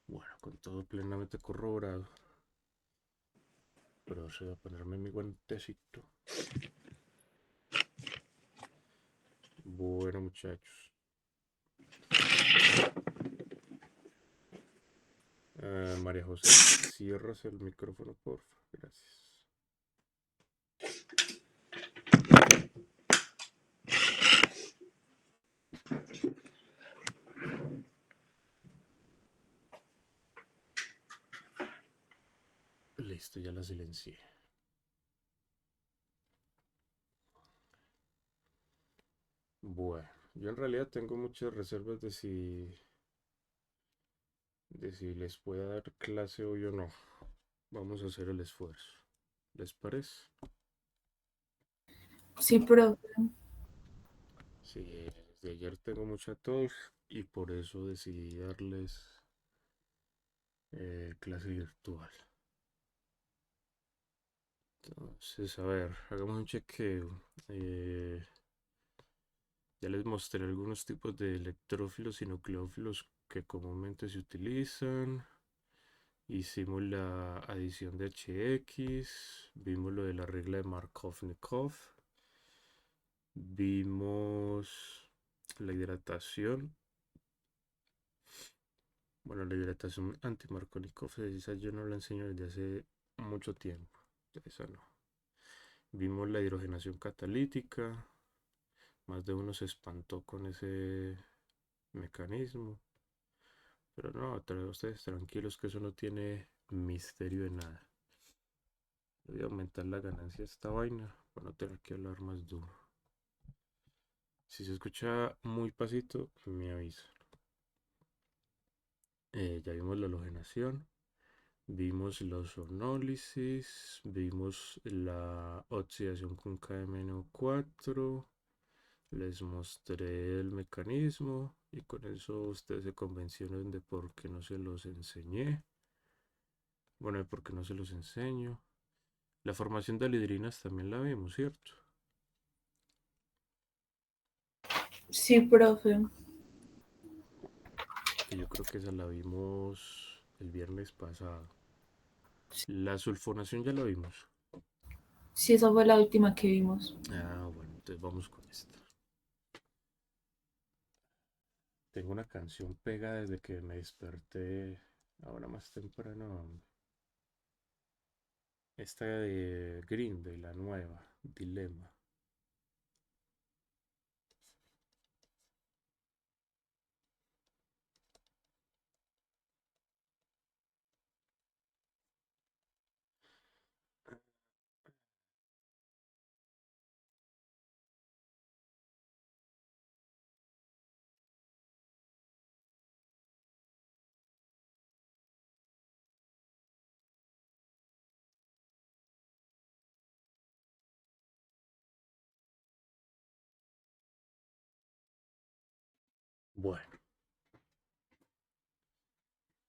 Bueno, con todo plenamente corroborado. Procedo a ponerme mi guantecito. Bueno, muchachos. María José, cierras el micrófono, porfa. Gracias. Listo, ya la silencié. Bueno, yo en realidad tengo muchas reservas de si les pueda dar clase hoy o no. Vamos a hacer el esfuerzo. ¿Les parece? Sí, profe. Sí, desde ayer tengo mucha tos y por eso decidí darles clase virtual. Entonces, a ver, hagamos un chequeo. Ya les mostré algunos tipos de electrófilos y nucleófilos que comúnmente se utilizan. Hicimos la adición de HX, vimos lo de la regla de Markov-Nikov, vimos la hidratación. Bueno, la hidratación anti-Markov-Nikov, esa yo no la enseño desde hace mucho tiempo. Esa no. Vimos la hidrogenación catalítica. Más de uno se espantó con ese mecanismo. Pero no, ustedes tranquilos que eso no tiene misterio de nada. Voy a aumentar la ganancia de esta vaina para no tener que hablar más duro. Si se escucha muy pasito, me avisa. Ya vimos la halogenación, vimos la ozonólisis, vimos la oxidación con KMNO4. Les mostré el mecanismo y con eso ustedes se convencieron de por qué no se los enseñé. Bueno, de por qué no se los enseño. La formación de alidrinas también la vimos, ¿cierto? Sí, profe. Que yo creo que esa la vimos el viernes pasado. La sulfonación ya la vimos. Sí, esa fue la última que vimos. Ah, bueno, entonces vamos con esta. Tengo una canción pega desde que me desperté ahora más temprano. Esta de Green Day, la nueva, Dilema. Bueno,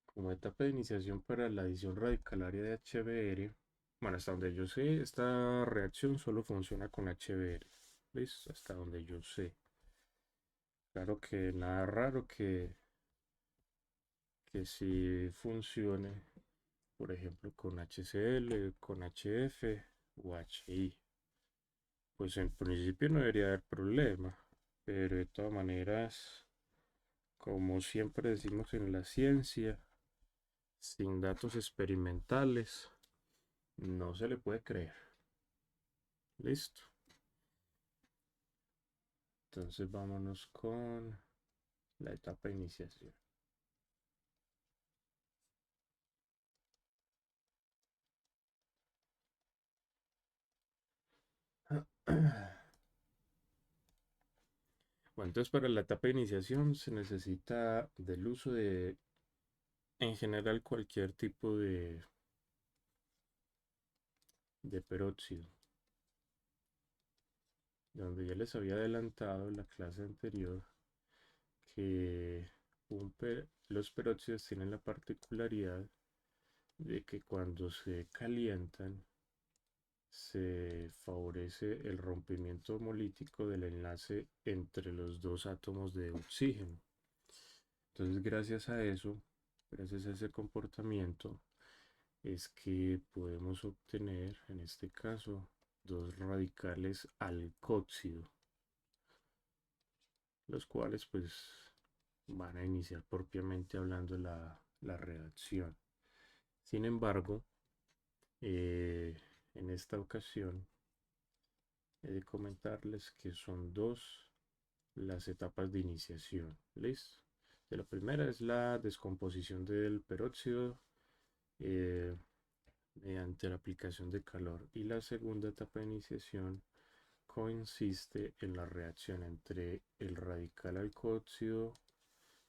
como etapa de iniciación para la adición radicalaria de HBr, bueno, hasta donde yo sé, esta reacción solo funciona con HBr. ¿Ves? Hasta donde yo sé. Claro que nada raro que si funcione, por ejemplo, con HCl, con HF o HI. Pues en principio no debería haber problema, pero de todas maneras, como siempre decimos en la ciencia, sin datos experimentales, no se le puede creer. Listo. Entonces vámonos con la etapa de iniciación. Bueno, entonces para la etapa de iniciación se necesita del uso de, en general, cualquier tipo de peróxido. Donde ya les había adelantado en la clase anterior que los peróxidos tienen la particularidad de que cuando se calientan se favorece el rompimiento homolítico del enlace entre los dos átomos de oxígeno. Entonces, gracias a eso, Gracias a ese comportamiento es que podemos obtener, en este caso, dos radicales alcóxido, los cuales pues van a iniciar propiamente hablando la reacción. Sin embargo, eh, en esta ocasión he de comentarles que son dos las etapas de iniciación. ¿Listo? La primera es la descomposición del peróxido eh, mediante la aplicación de calor, y la segunda etapa de iniciación consiste en la reacción entre el radical alcohóxido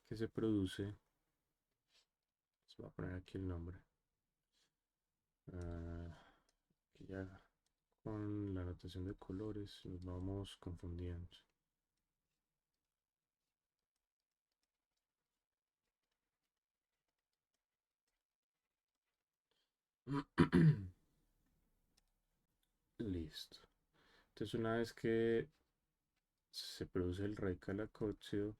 que se produce, les voy a poner aquí el nombre, que ya con la anotación de colores nos vamos confundiendo. Listo. Entonces una vez que se produce el radical alcohóxido,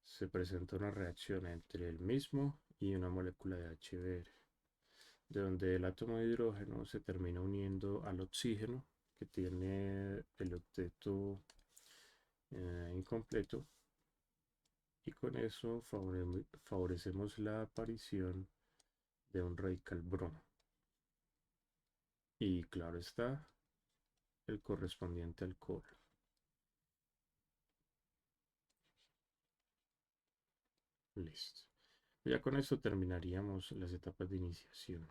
se presenta una reacción entre el mismo y una molécula de HBr, de donde el átomo de hidrógeno se termina uniendo al oxígeno, que tiene el octeto incompleto, y con eso favorecemos la aparición de un radical bromo. Y claro está, el correspondiente alcohol. Listo. Ya con esto terminaríamos las etapas de iniciación.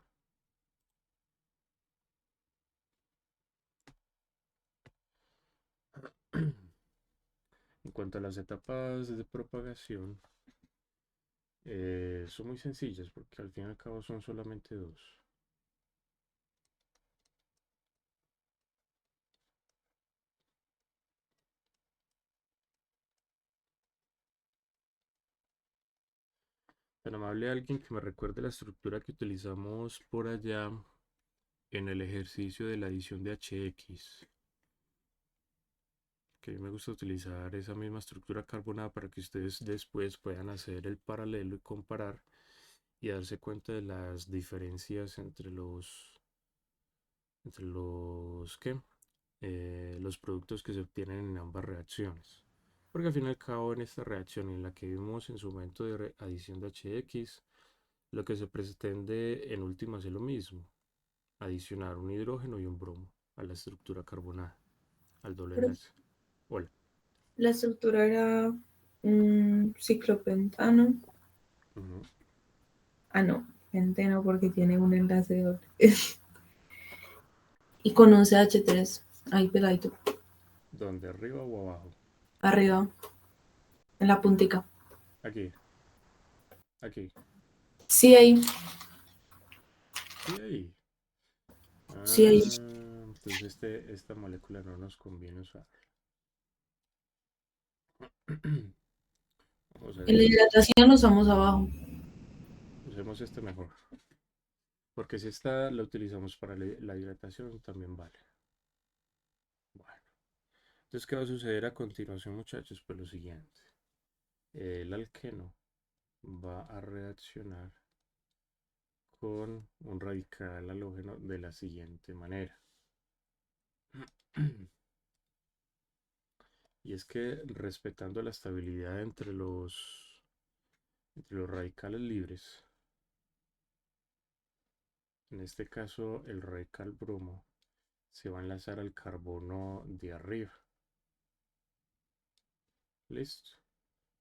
En cuanto a las etapas de propagación, son muy sencillas porque al fin y al cabo son solamente dos. Tan amable alguien que me recuerde la estructura que utilizamos por allá en el ejercicio de la adición de HX. Que a mí me gusta utilizar esa misma estructura carbonada para que ustedes después puedan hacer el paralelo y comparar y darse cuenta de las diferencias entre los productos que se obtienen en ambas reacciones. Porque al fin y al cabo en esta reacción en la que vimos en su momento de adición de HX, lo que se pretende en últimas es lo mismo, adicionar un hidrógeno y un bromo a la estructura carbonada, al doble Pero enlace. Hola. la estructura era un ciclopentano. Ujú. Ah, no, penteno porque tiene un enlace doble. Y con un CH3 ahí pegadito, ¿Dónde? ¿Arriba o abajo? arriba, en la puntica. Aquí, aquí. Sí, ahí, Sí, ahí. sí, ahí. Entonces esta molécula no nos conviene usar. Vamos a En la ver. hidratación lo usamos abajo. Usemos este mejor. Porque si esta la utilizamos para la hidratación, también vale. Bueno. Entonces, ¿qué va a suceder a continuación, muchachos? Pues lo siguiente. El alqueno va a reaccionar con un radical halógeno de la siguiente manera. Y es que respetando la estabilidad entre los radicales libres, en este caso el radical bromo se va a enlazar al carbono de arriba. Listo.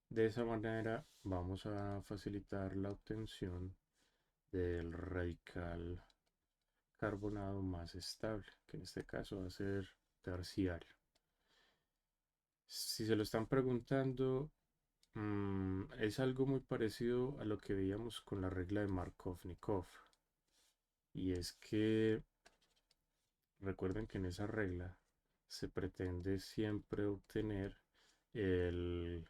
De esa manera vamos a facilitar la obtención del radical carbonado más estable, que en este caso va a ser terciario. Si se lo están preguntando, es algo muy parecido a lo que veíamos con la regla de Markov-Nikov. Y es que recuerden que en esa regla se pretende siempre obtener el,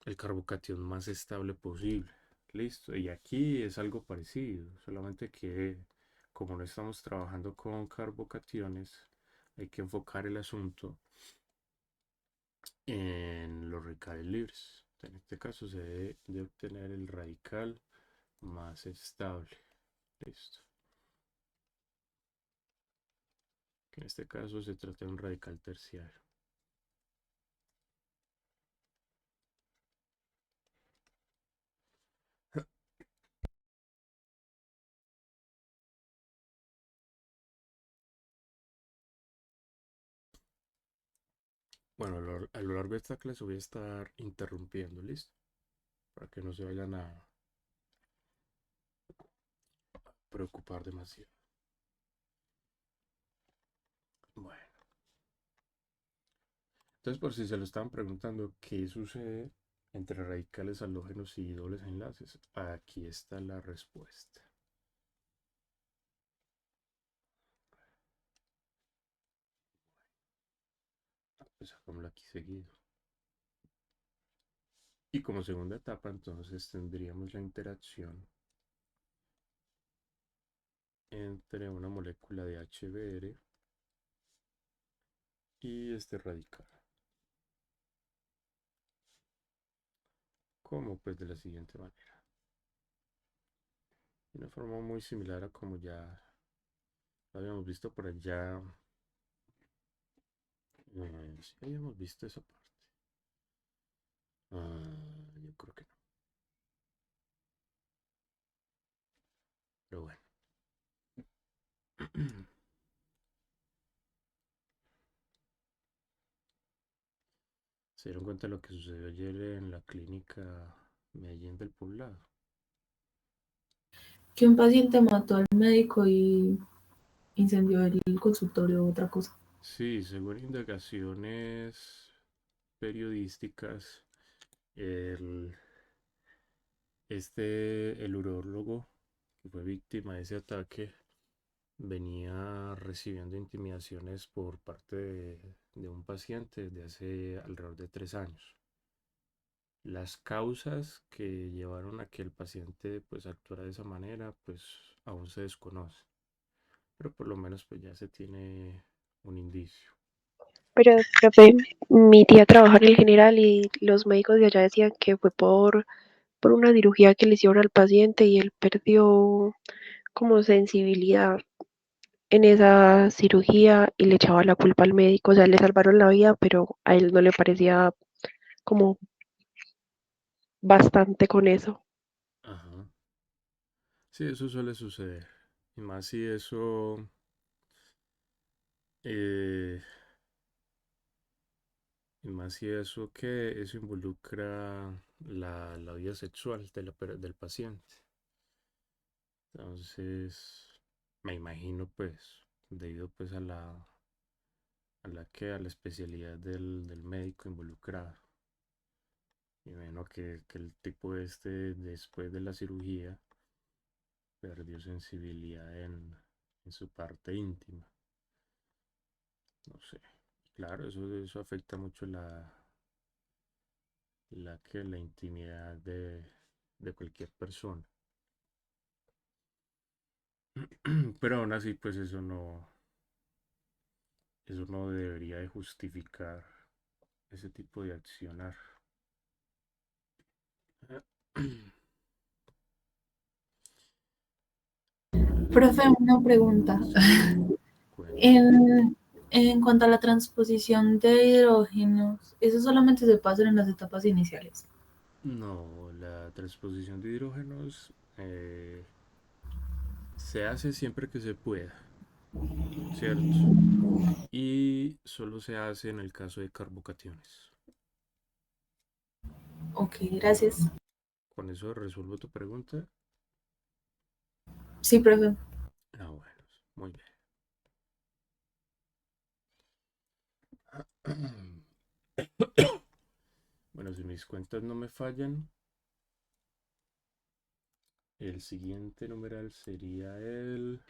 el carbocatión más estable posible. Listo. Y aquí es algo parecido, solamente que como no estamos trabajando con carbocationes, hay que enfocar el asunto en los radicales libres. En este caso se debe de obtener el radical más estable. Listo. En este caso se trata de un radical terciario. Bueno, a lo largo de esta clase voy a estar interrumpiendo, ¿listo? Para que no se vayan a preocupar demasiado. Bueno, entonces por si se lo estaban preguntando, ¿qué sucede entre radicales halógenos y dobles enlaces? Aquí está la respuesta. Pues hagámoslo aquí seguido. Y como segunda etapa, entonces tendríamos la interacción entre una molécula de HBr y este radical. Como pues de la siguiente manera. De una forma muy similar a como ya lo habíamos visto por allá. Sí habíamos visto esa parte. Yo creo que no. Pero bueno. ¿Se dieron cuenta de lo que sucedió ayer en la clínica Medellín del Poblado? Que un paciente mató al médico y incendió el consultorio o otra cosa. Sí, según indagaciones periodísticas, el, el urólogo que fue víctima de ese ataque venía recibiendo intimidaciones por parte de un paciente desde hace alrededor de 3 años. Las causas que llevaron a que el paciente pues actuara de esa manera pues aún se desconoce, pero por lo menos pues ya se tiene un indicio. Pero, profe, mi tía trabaja en el general y los médicos de allá decían que fue por una cirugía que le hicieron al paciente y él perdió como sensibilidad en esa cirugía y le echaba la culpa al médico. O sea, le salvaron la vida, pero a él no le parecía como bastante con eso. Ajá. Sí, eso suele suceder. Y más si eso, eh, y más si eso que eso involucra la vida sexual del paciente. Entonces, me imagino pues, debido pues a la especialidad del médico involucrado. Y bueno, que el tipo este, después de la cirugía, perdió sensibilidad en su parte íntima. No sé. Claro, eso afecta mucho la intimidad de cualquier persona. Pero aún así, pues eso no debería de justificar ese tipo de accionar. Profe, una pregunta. Sí, cuéntame. En cuanto a la transposición de hidrógenos, eso solamente se pasa en las etapas iniciales. No, la transposición de hidrógenos se hace siempre que se pueda, ¿cierto? Y solo se hace en el caso de carbocationes. Ok, gracias. Con eso resuelvo tu pregunta. Sí, profe. Ah, bueno, muy bien. Bueno, si mis cuentas no me fallan, el siguiente numeral sería el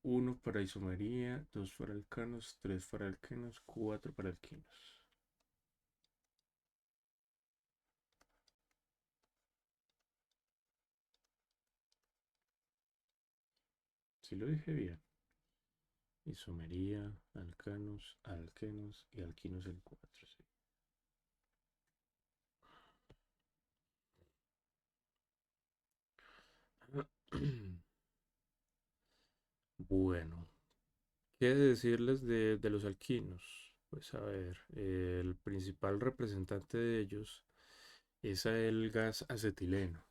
1 para isomería, 2 para alcanos, 3 para alquenos, 4 para alquinos. Si lo dije bien. Isomería, alcanos, alquenos y alquinos el 4. Sí. Bueno, ¿qué decirles de los alquinos? Pues a ver, el principal representante de ellos es el gas acetileno.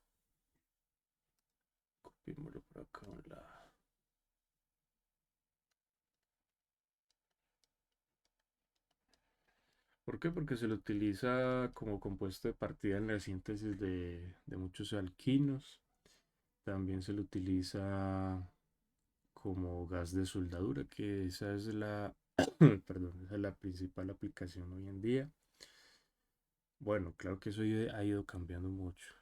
Copiémoslo por acá a un lado. ¿Por qué? Porque se lo utiliza como compuesto de partida en la síntesis de muchos alquinos. También se lo utiliza como gas de soldadura, que esa es la, perdón, esa es la principal aplicación hoy en día. Bueno, claro que eso ha ido cambiando mucho.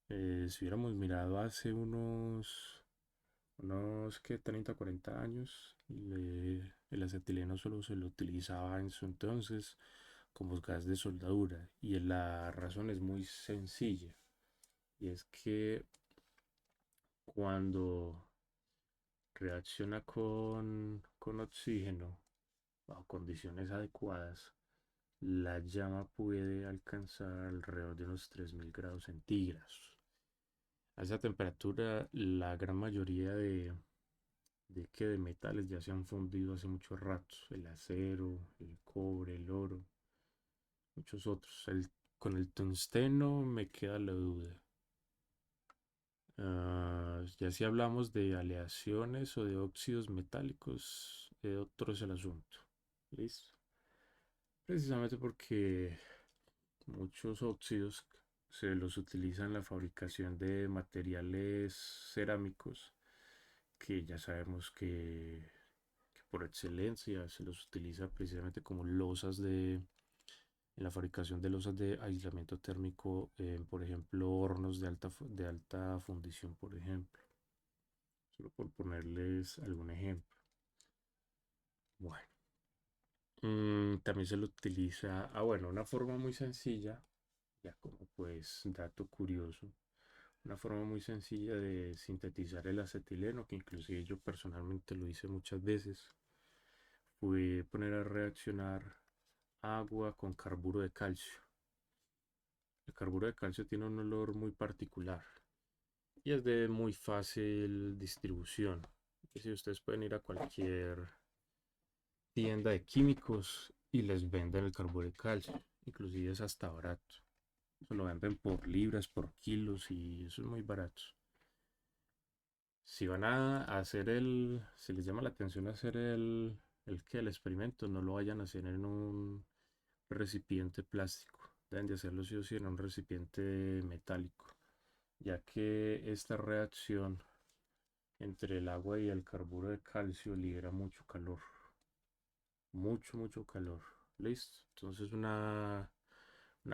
Si hubiéramos mirado hace unos que 30, 40 años, el acetileno solo se lo utilizaba en su entonces como gas de soldadura. Y la razón es muy sencilla. Y es que cuando reacciona con oxígeno bajo condiciones adecuadas, la llama puede alcanzar alrededor de unos 3000 grados centígrados. A esa temperatura, la gran mayoría de metales ya se han fundido hace mucho rato. El acero, el cobre, el oro, muchos otros. Con el tungsteno me queda la duda. Ya si hablamos de aleaciones o de óxidos metálicos, otro es el asunto. ¿Listo? Precisamente porque muchos óxidos se los utiliza en la fabricación de materiales cerámicos que ya sabemos que por excelencia se los utiliza precisamente como losas en la fabricación de losas de aislamiento térmico, por ejemplo, hornos de alta fundición, por ejemplo. Solo por ponerles algún ejemplo. Bueno, también se lo utiliza, bueno, una forma muy sencilla, ya como pues dato curioso, una forma muy sencilla de sintetizar el acetileno, que inclusive yo personalmente lo hice muchas veces, fue poner a reaccionar agua con carburo de calcio. El carburo de calcio tiene un olor muy particular y es de muy fácil distribución. Y si ustedes pueden ir a cualquier tienda de químicos y les venden el carburo de calcio, inclusive es hasta barato. Se lo venden por libras, por kilos y eso es muy barato. Si van a hacer si les llama la atención hacer el experimento, no lo vayan a hacer en un recipiente plástico. Deben de hacerlo sí o sí en un recipiente metálico, ya que esta reacción entre el agua y el carburo de calcio libera mucho calor. Mucho, mucho calor. Listo. Entonces una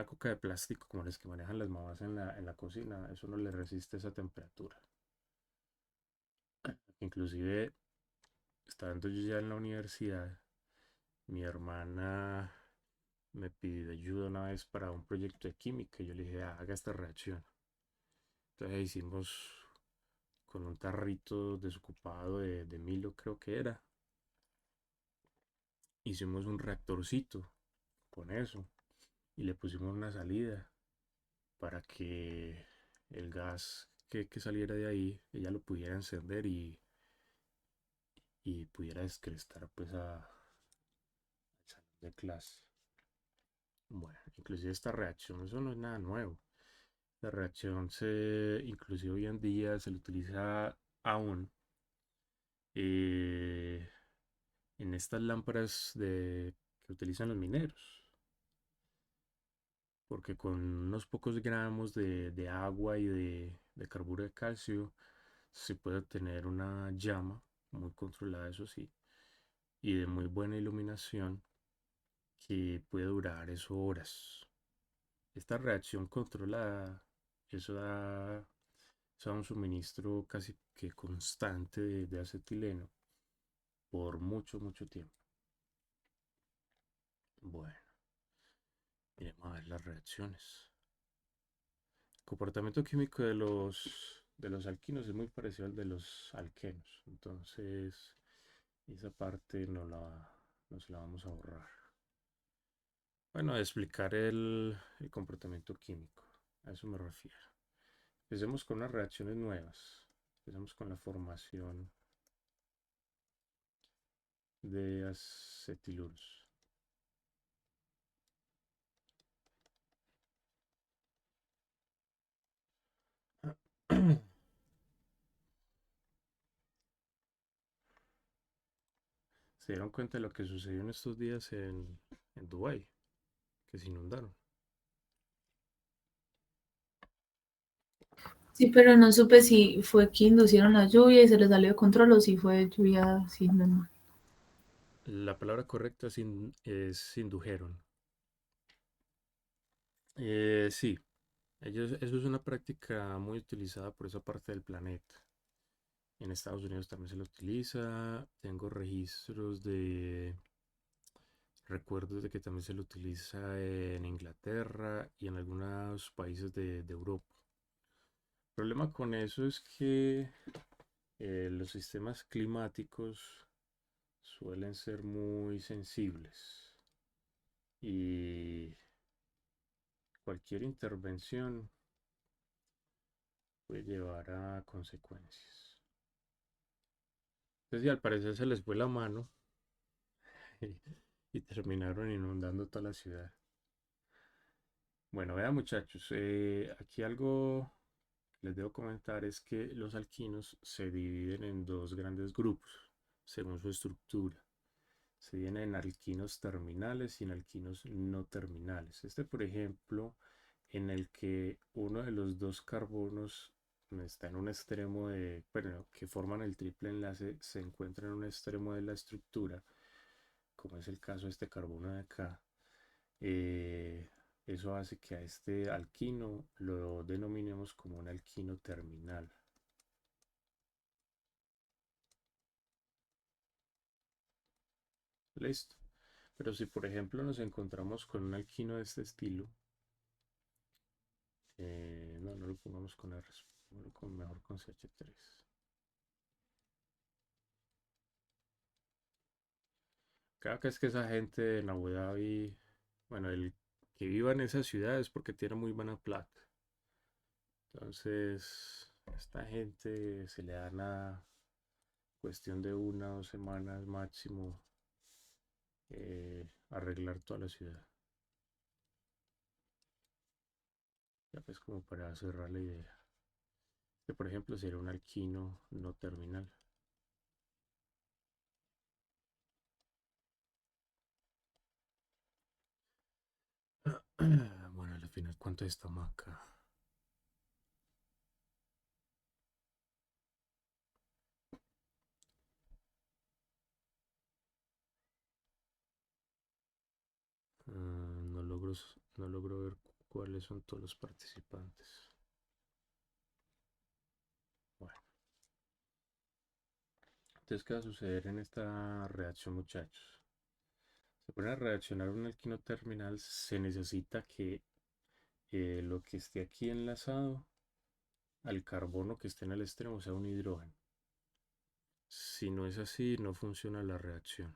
coca de plástico como las que manejan las mamás en la cocina, eso no le resiste esa temperatura. Inclusive, estando yo ya en la universidad, mi hermana me pidió ayuda una vez para un proyecto de química y yo le dije, haga esta reacción. Entonces hicimos con un tarrito desocupado de Milo, creo que era. Hicimos un reactorcito con eso y le pusimos una salida para que el gas que saliera de ahí, ella lo pudiera encender y pudiera descrestar pues al salón de clase. Bueno, inclusive esta reacción, eso no es nada nuevo. La reacción inclusive hoy en día se le utiliza aún eh, en estas lámparas que utilizan los mineros. Porque con unos pocos gramos de agua y de carburo de calcio se puede obtener una llama muy controlada, eso sí, y de muy buena iluminación que puede durar eso horas. Esta reacción controlada, eso da un suministro casi que constante de acetileno por mucho, mucho tiempo. Bueno, miremos a ver las reacciones. El comportamiento químico de los alquinos es muy parecido al de los alquenos. Entonces, esa parte no se la vamos a borrar. Bueno, explicar el comportamiento químico. A eso me refiero. Empecemos con unas reacciones nuevas. Empecemos con la formación de acetiluros. Se dieron cuenta de lo que sucedió en estos días en Dubái, que se inundaron. Sí, pero no supe si fue que inducieron la lluvia y se les salió de control o si fue lluvia así normal. La palabra correcta es indujeron. Sí, eso es una práctica muy utilizada por esa parte del planeta. En Estados Unidos también se lo utiliza. Tengo registros de recuerdos de que también se lo utiliza en Inglaterra y en algunos países de Europa. El problema con eso es que los sistemas climáticos suelen ser muy sensibles y cualquier intervención puede llevar a consecuencias. Entonces, y al parecer se les fue la mano y terminaron inundando toda la ciudad. Bueno, vean muchachos, aquí algo que les debo comentar es que los alquinos se dividen en dos grandes grupos según su estructura. Se dividen en alquinos terminales y en alquinos no terminales. Este, por ejemplo, en el que uno de los dos carbonos está en un extremo bueno, que forman el triple enlace, se encuentra en un extremo de la estructura, como es el caso de este carbono de acá. eh, Eso hace que a este alquino lo denominemos como un alquino terminal. Listo. Pero si por ejemplo nos encontramos con un alquino de este estilo, no lo pongamos con R, mejor con CH3. Cada vez que esa gente en Abu Dhabi, bueno, el que viva en esa ciudad es porque tiene muy buena plata. Entonces, a esta gente se le da una cuestión de 1 o 2 semanas máximo arreglar toda la ciudad. Ya pues como para cerrar la idea. Que por ejemplo sería un alquino no terminal. Bueno, al final, ¿cuánto estamos acá? No logro ver cuáles son todos los participantes. Bueno, entonces, ¿qué va a suceder en esta reacción, muchachos? Para reaccionar un alquino terminal se necesita que lo que esté aquí enlazado al carbono que esté en el extremo sea un hidrógeno. Si no es así, no funciona la reacción.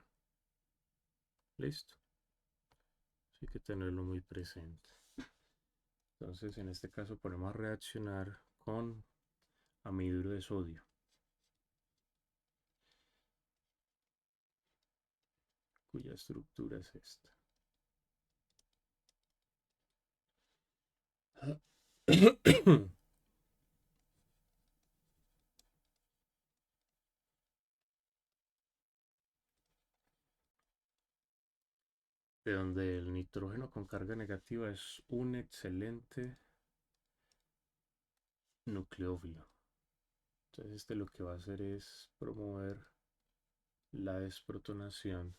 Listo. Hay que tenerlo muy presente. Entonces, en este caso, podemos reaccionar con amiduro de sodio, cuya estructura es esta. De donde el nitrógeno con carga negativa es un excelente nucleófilo. Entonces este lo que va a hacer es promover la desprotonación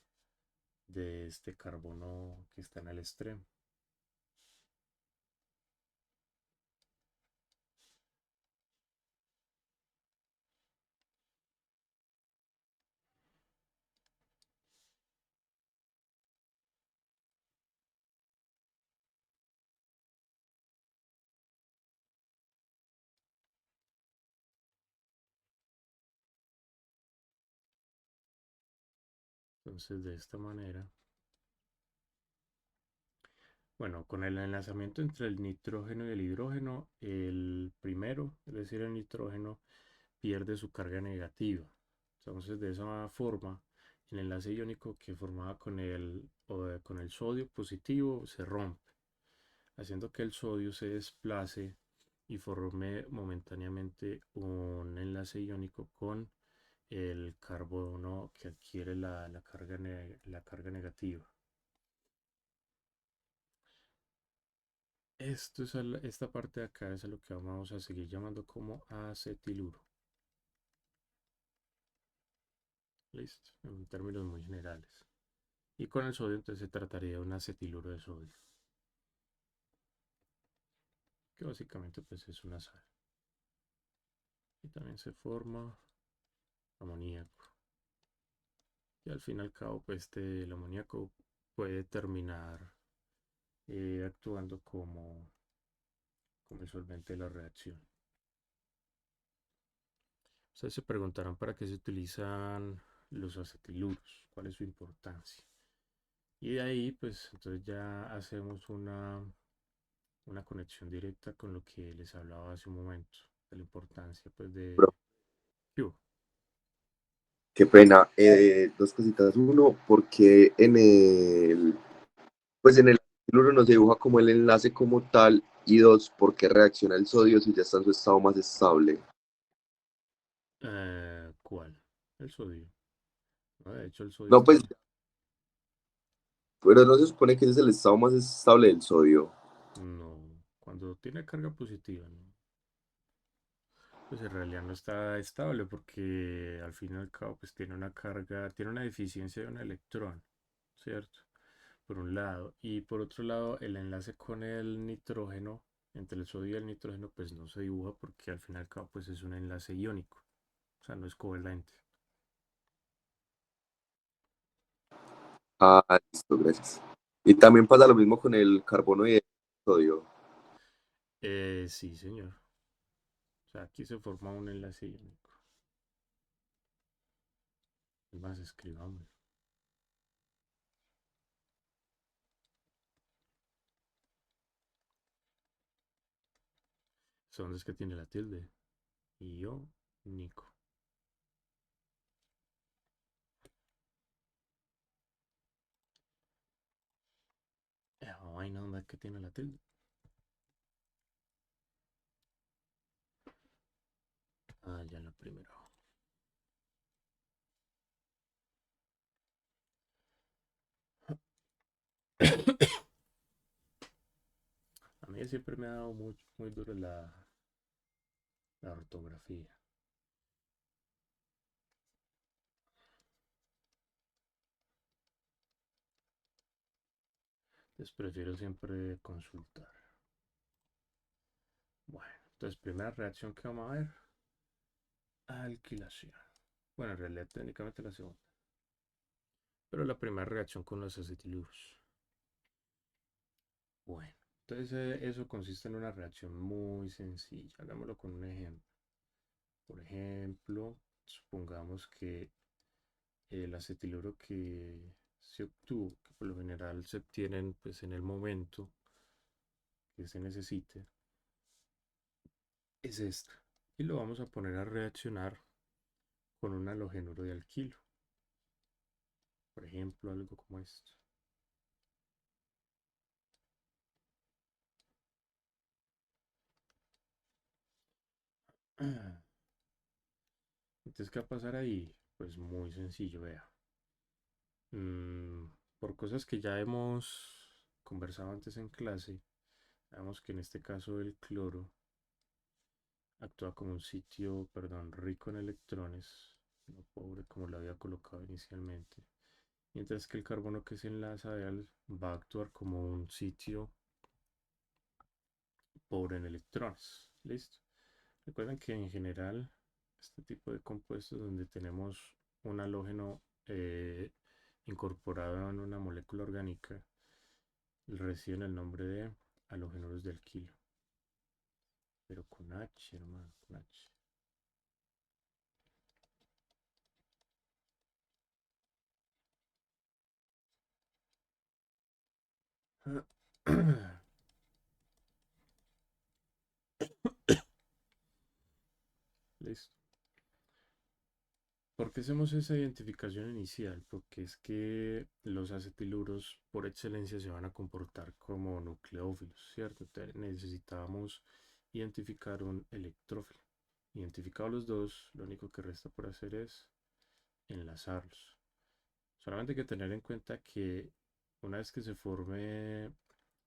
de este carbono que está en el extremo. Entonces de esta manera, bueno, con el enlazamiento entre el nitrógeno y el hidrógeno, primero, es decir, el nitrógeno, pierde su carga negativa. Entonces, de esa forma, el enlace iónico que formaba con el sodio positivo se rompe, haciendo que el sodio se desplace y forme momentáneamente un enlace iónico con el carbono que adquiere la carga negativa. Esta parte de acá es a lo que vamos a seguir llamando como acetiluro. Listo, en términos muy generales. Y con el sodio entonces se trataría de un acetiluro de sodio, que básicamente pues es una sal. Y también se forma amoníaco. Y al fin y al cabo pues el amoníaco puede terminar actuando como el solvente de la reacción. Ustedes se preguntarán para qué se utilizan los acetiluros, cuál es su importancia. Y de ahí, pues, entonces ya hacemos una conexión directa con lo que les hablaba hace un momento, de la importancia, pues, de... Bro, ¿Qué hubo? qué pena. Dos cositas. Uno, porque pues en el cloruro no se dibuja como el enlace como tal. Y dos, porque reacciona el sodio si ya está en su estado más estable. ¿Cuál? El sodio. ¿No? De hecho, el sodio No, está... pues, pero no se supone que ese es el estado más estable del sodio. No, cuando tiene carga positiva, ¿no? Pues en realidad no está estable porque al fin y al cabo pues tiene una carga, tiene una deficiencia de un electrón, ¿cierto? Por un lado. Y por otro lado, el enlace con el nitrógeno, entre el sodio y el nitrógeno, pues no se dibuja porque al fin y al cabo pues es un enlace iónico. O sea, no es covalente. Ah, listo, gracias. Y también pasa lo mismo con el carbono y el sodio. Sí, señor. O sea, aquí se forma un enlace iónico. Es más, escribamos. ¿Dónde es que tiene la tilde? Iónico. Vaina, ¿dónde es que tiene la tilde? Ah, ya en la primera. A mí siempre me ha dado muy duro la ortografía. Entonces prefiero siempre consultar. Bueno, entonces primera reacción que vamos a ver, alquilación. Bueno, en realidad técnicamente la segunda. Pero la primera reacción con los acetiluros. Bueno, entonces eso consiste en una reacción muy sencilla. Hagámoslo con un ejemplo. Por ejemplo, supongamos que el acetiluro que se obtuvo, que por lo general se obtienen pues, en el momento que se necesite, es esta. Y lo vamos a poner a reaccionar con un halogenuro de alquilo. Por ejemplo, algo como esto. Entonces, ¿qué va a pasar ahí? Pues muy sencillo, vea. Mm, por cosas que ya hemos conversado antes en clase, vemos que en este caso el cloro actúa como un sitio, perdón, rico en electrones, no pobre como lo había colocado inicialmente. Mientras que el carbono que se enlaza a él va a actuar como un sitio pobre en electrones. ¿Listo? Recuerden que en general este tipo de compuestos donde tenemos un halógeno incorporado en una molécula orgánica reciben el nombre de halógenos de alquilo. Pero con H, hermano, con H. Listo. ¿Por qué hacemos esa identificación inicial? Porque es que los acetiluros por excelencia se van a comportar como nucleófilos, ¿cierto? Entonces necesitábamos identificar un electrófilo. Identificados los dos, lo único que resta por hacer es enlazarlos. Solamente hay que tener en cuenta que una vez que se forme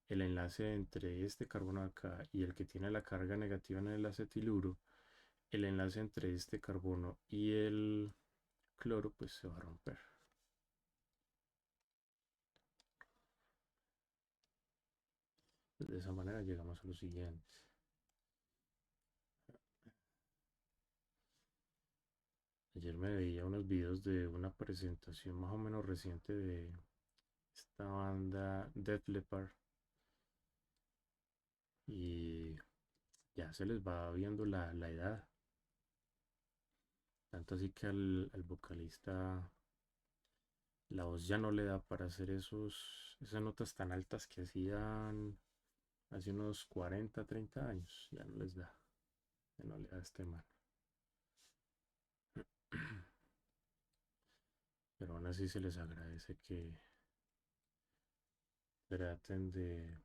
el enlace entre este carbono acá y el que tiene la carga negativa en el acetiluro, el enlace entre este carbono y el cloro pues se va a romper. De esa manera llegamos a lo siguiente. Ayer me veía unos videos de una presentación más o menos reciente de esta banda Def Leppard y ya se les va viendo la edad. Tanto así que al vocalista la voz ya no le da para hacer esas notas tan altas que hacían hace unos 40, 30 años. Ya no les da. Ya no le da a este man. Pero aún así se les agradece que traten de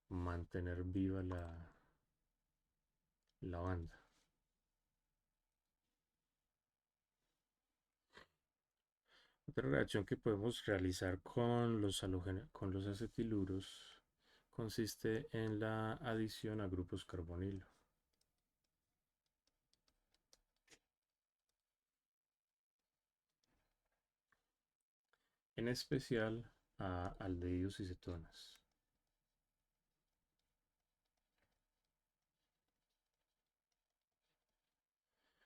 mantener viva la banda. Otra reacción que podemos realizar con con los acetiluros consiste en la adición a grupos carbonilo. En especial a aldehídos y cetonas.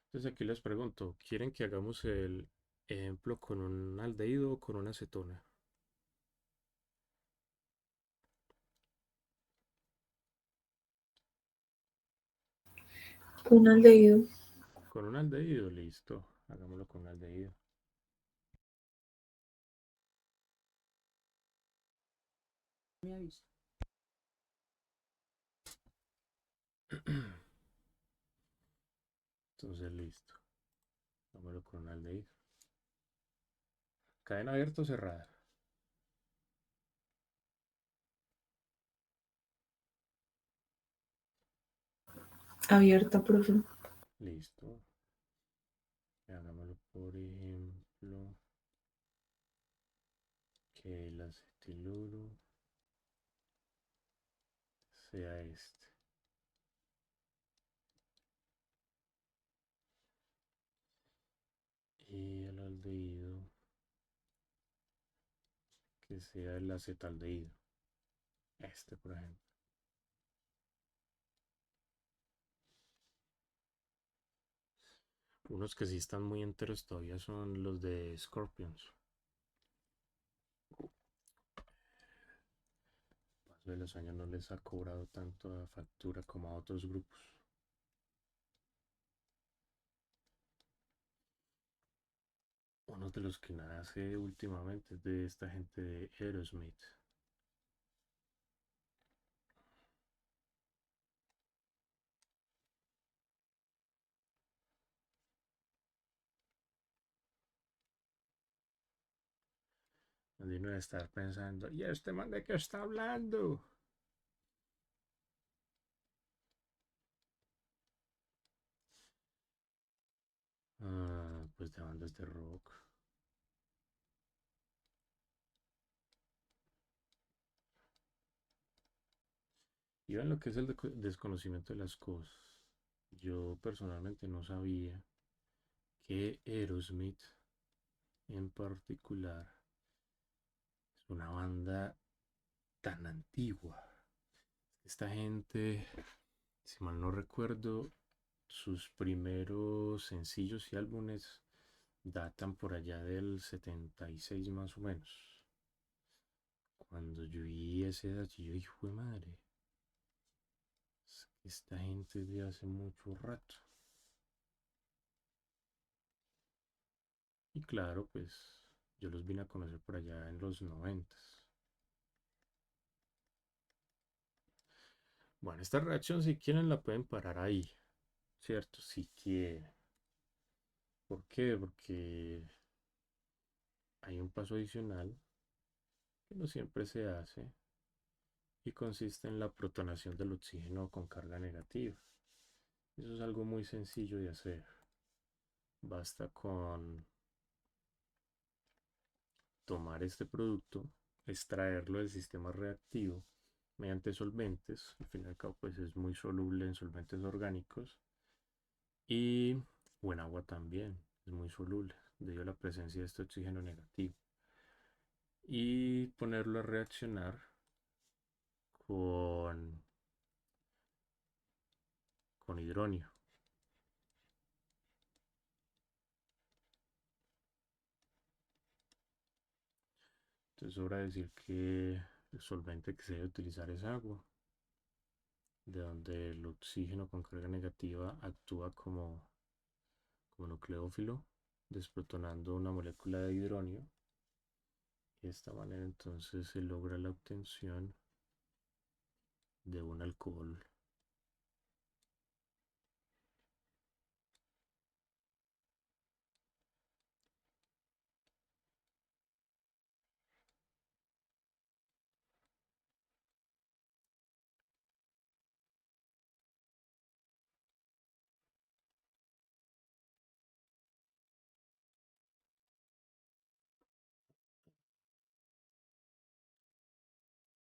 Entonces aquí les pregunto, ¿quieren que hagamos el ejemplo con un aldehído o con una acetona? Un aldehído. Con un aldehído, listo. Hagámoslo con un aldehído. Entonces, listo. Hagámoslo con un aldehído. Cadena abierta o cerrada. Abierta, profe. Listo. Hagámoslo por ejemplo que el acetiluro sea este. Y el aldehído que sea el acetaldehído. Este, por ejemplo. Unos que sí están muy enteros todavía son los de Scorpions. El paso de los años no les ha cobrado tanto la factura como a otros grupos. Uno de los que nace últimamente es de esta gente de Aerosmith. Donde uno debe estar pensando, ¿y este man de qué está hablando? Ah, pues de bandas de rock. Y ven lo que es el desconocimiento de las cosas. Yo personalmente no sabía que Aerosmith en particular es una banda tan antigua. Esta gente, si mal no recuerdo, sus primeros sencillos y álbumes datan por allá del 76 más o menos. Cuando yo vi esa edad, yo dije, fue madre, esta gente es de hace mucho rato. Y claro, pues yo los vine a conocer por allá en los 90. Bueno, esta reacción si quieren la pueden parar ahí. ¿cierto? Si quiere. ¿Por qué? Porque hay un paso adicional que no siempre se hace y consiste en la protonación del oxígeno con carga negativa. Eso es algo muy sencillo de hacer. Basta con tomar este producto, extraerlo del sistema reactivo mediante solventes, al fin y al cabo pues es muy soluble en solventes orgánicos y o en agua también, es muy soluble debido a la presencia de este oxígeno negativo y ponerlo a reaccionar con, con hidróneo. Entonces sobra decir que el solvente que se debe utilizar es agua, de donde el oxígeno con carga negativa actúa como nucleófilo, desprotonando una molécula de hidróneo. Y de esta manera entonces se logra la obtención de un alcohol.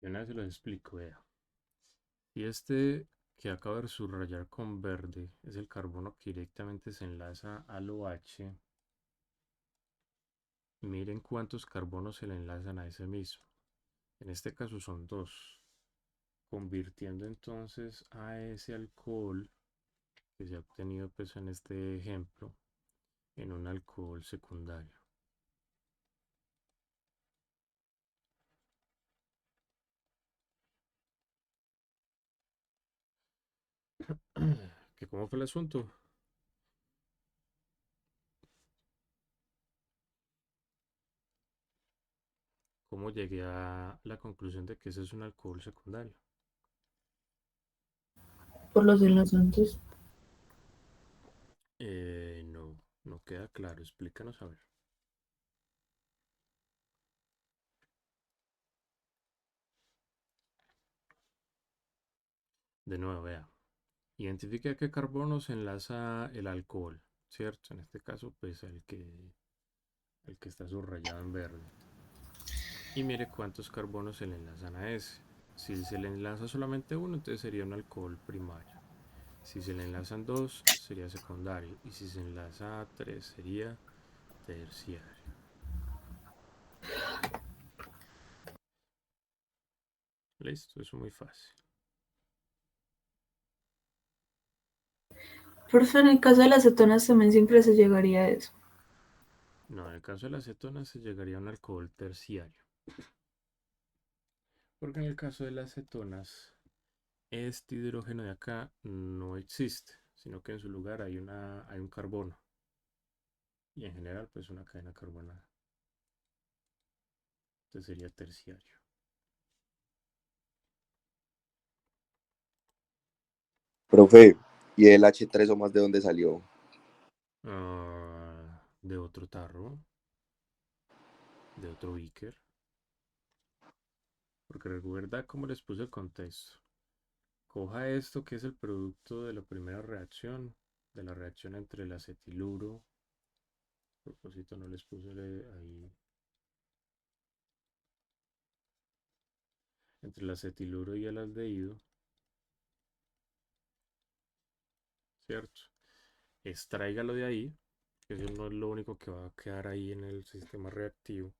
Y una vez se los explico, vea. Y este que acabo de subrayar con verde es el carbono que directamente se enlaza al OH. Miren cuántos carbonos se le enlazan a ese mismo. En este caso son dos, convirtiendo entonces a ese alcohol que se ha obtenido pues en este ejemplo en un alcohol secundario. ¿Que cómo fue el asunto? ¿Cómo llegué a la conclusión de que ese es un alcohol secundario? Por los enlazantes. No, no queda claro. Explícanos a ver. De nuevo, vea. Identifique qué carbono se enlaza el alcohol, ¿cierto? En este caso, pues el que está subrayado en verde. Y mire cuántos carbonos se le enlazan a ese. Si se le enlaza solamente uno, entonces sería un alcohol primario. Si se le enlazan dos, sería secundario. Y si se enlaza tres, sería terciario. Listo, eso es muy fácil. Profe, en el caso de las cetonas también siempre se llegaría a eso. No, en el caso de la acetona se llegaría a un alcohol terciario. Porque en el caso de las cetonas, este hidrógeno de acá no existe, sino que en su lugar hay un carbono. Y en general, pues una cadena carbonada. Entonces sería terciario. Profe, ¿y el H3O más de dónde salió? De otro tarro, de otro beaker. Porque recuerda cómo les puse el contexto. Coja esto que es el producto de la primera reacción, de la reacción entre el acetiluro. A propósito, no les puse ahí. Entre el acetiluro y el aldehído, ¿cierto? Extráigalo de ahí, que eso no es lo único que va a quedar ahí en el sistema reactivo,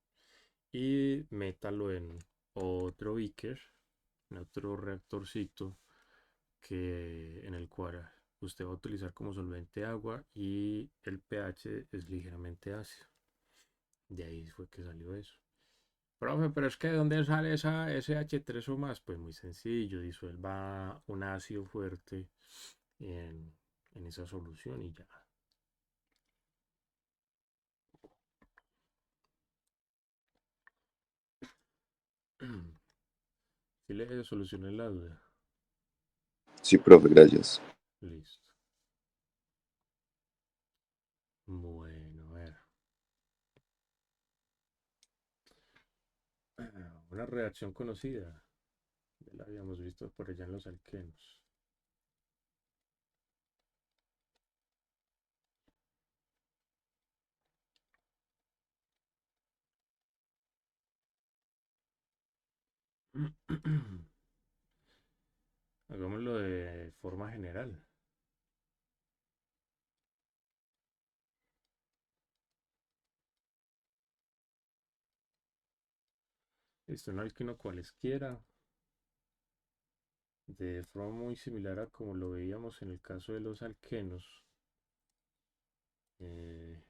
y métalo en otro beaker, en otro reactorcito, en el cual usted va a utilizar como solvente agua y el pH es ligeramente ácido. De ahí fue que salió eso. Profe, pero es que ¿de dónde sale ese H3O más? Pues muy sencillo, disuelva un ácido fuerte en, en esa solución y ya. Si le solucioné la duda. Sí, profe, gracias. Listo. Una reacción conocida. Ya la habíamos visto por allá en los alquenos. Hagámoslo de forma general. Listo, un alqueno cualesquiera, de forma muy similar a como lo veíamos en el caso de los alquenos, eh,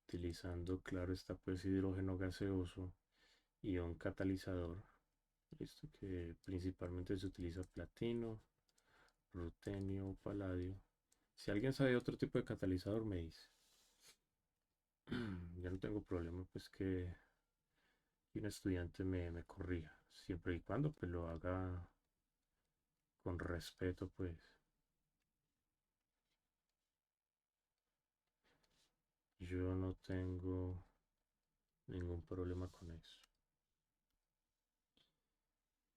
utilizando, claro está, pues hidrógeno gaseoso y un catalizador. Listo, que principalmente se utiliza platino, rutenio, paladio. Si alguien sabe otro tipo de catalizador, me dice. Ya no tengo problema, pues que un estudiante me corrija, siempre y cuando pues lo haga con respeto, pues. Yo no tengo ningún problema con eso.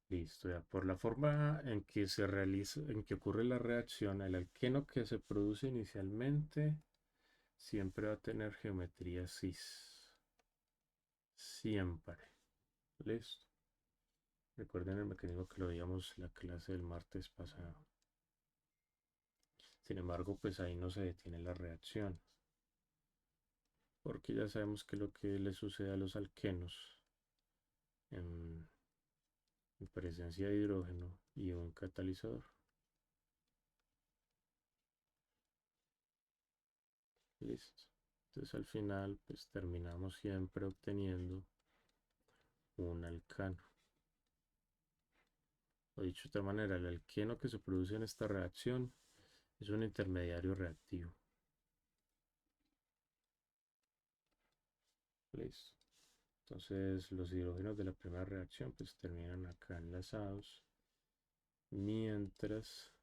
Listo, ya por la forma en que se realiza, en que ocurre la reacción, el alqueno que se produce inicialmente siempre va a tener geometría cis. Siempre. Listo. Recuerden el mecanismo que lo veíamos en la clase del martes pasado. Sin embargo, pues ahí no se detiene la reacción. Porque ya sabemos que lo que le sucede a los alquenos en, en presencia de hidrógeno y un catalizador. Listo. Entonces al final pues terminamos siempre obteniendo un alcano. O dicho de otra manera, el alqueno que se produce en esta reacción es un intermediario reactivo. Listo. Entonces los hidrógenos de la primera reacción pues terminan acá enlazados. Mientras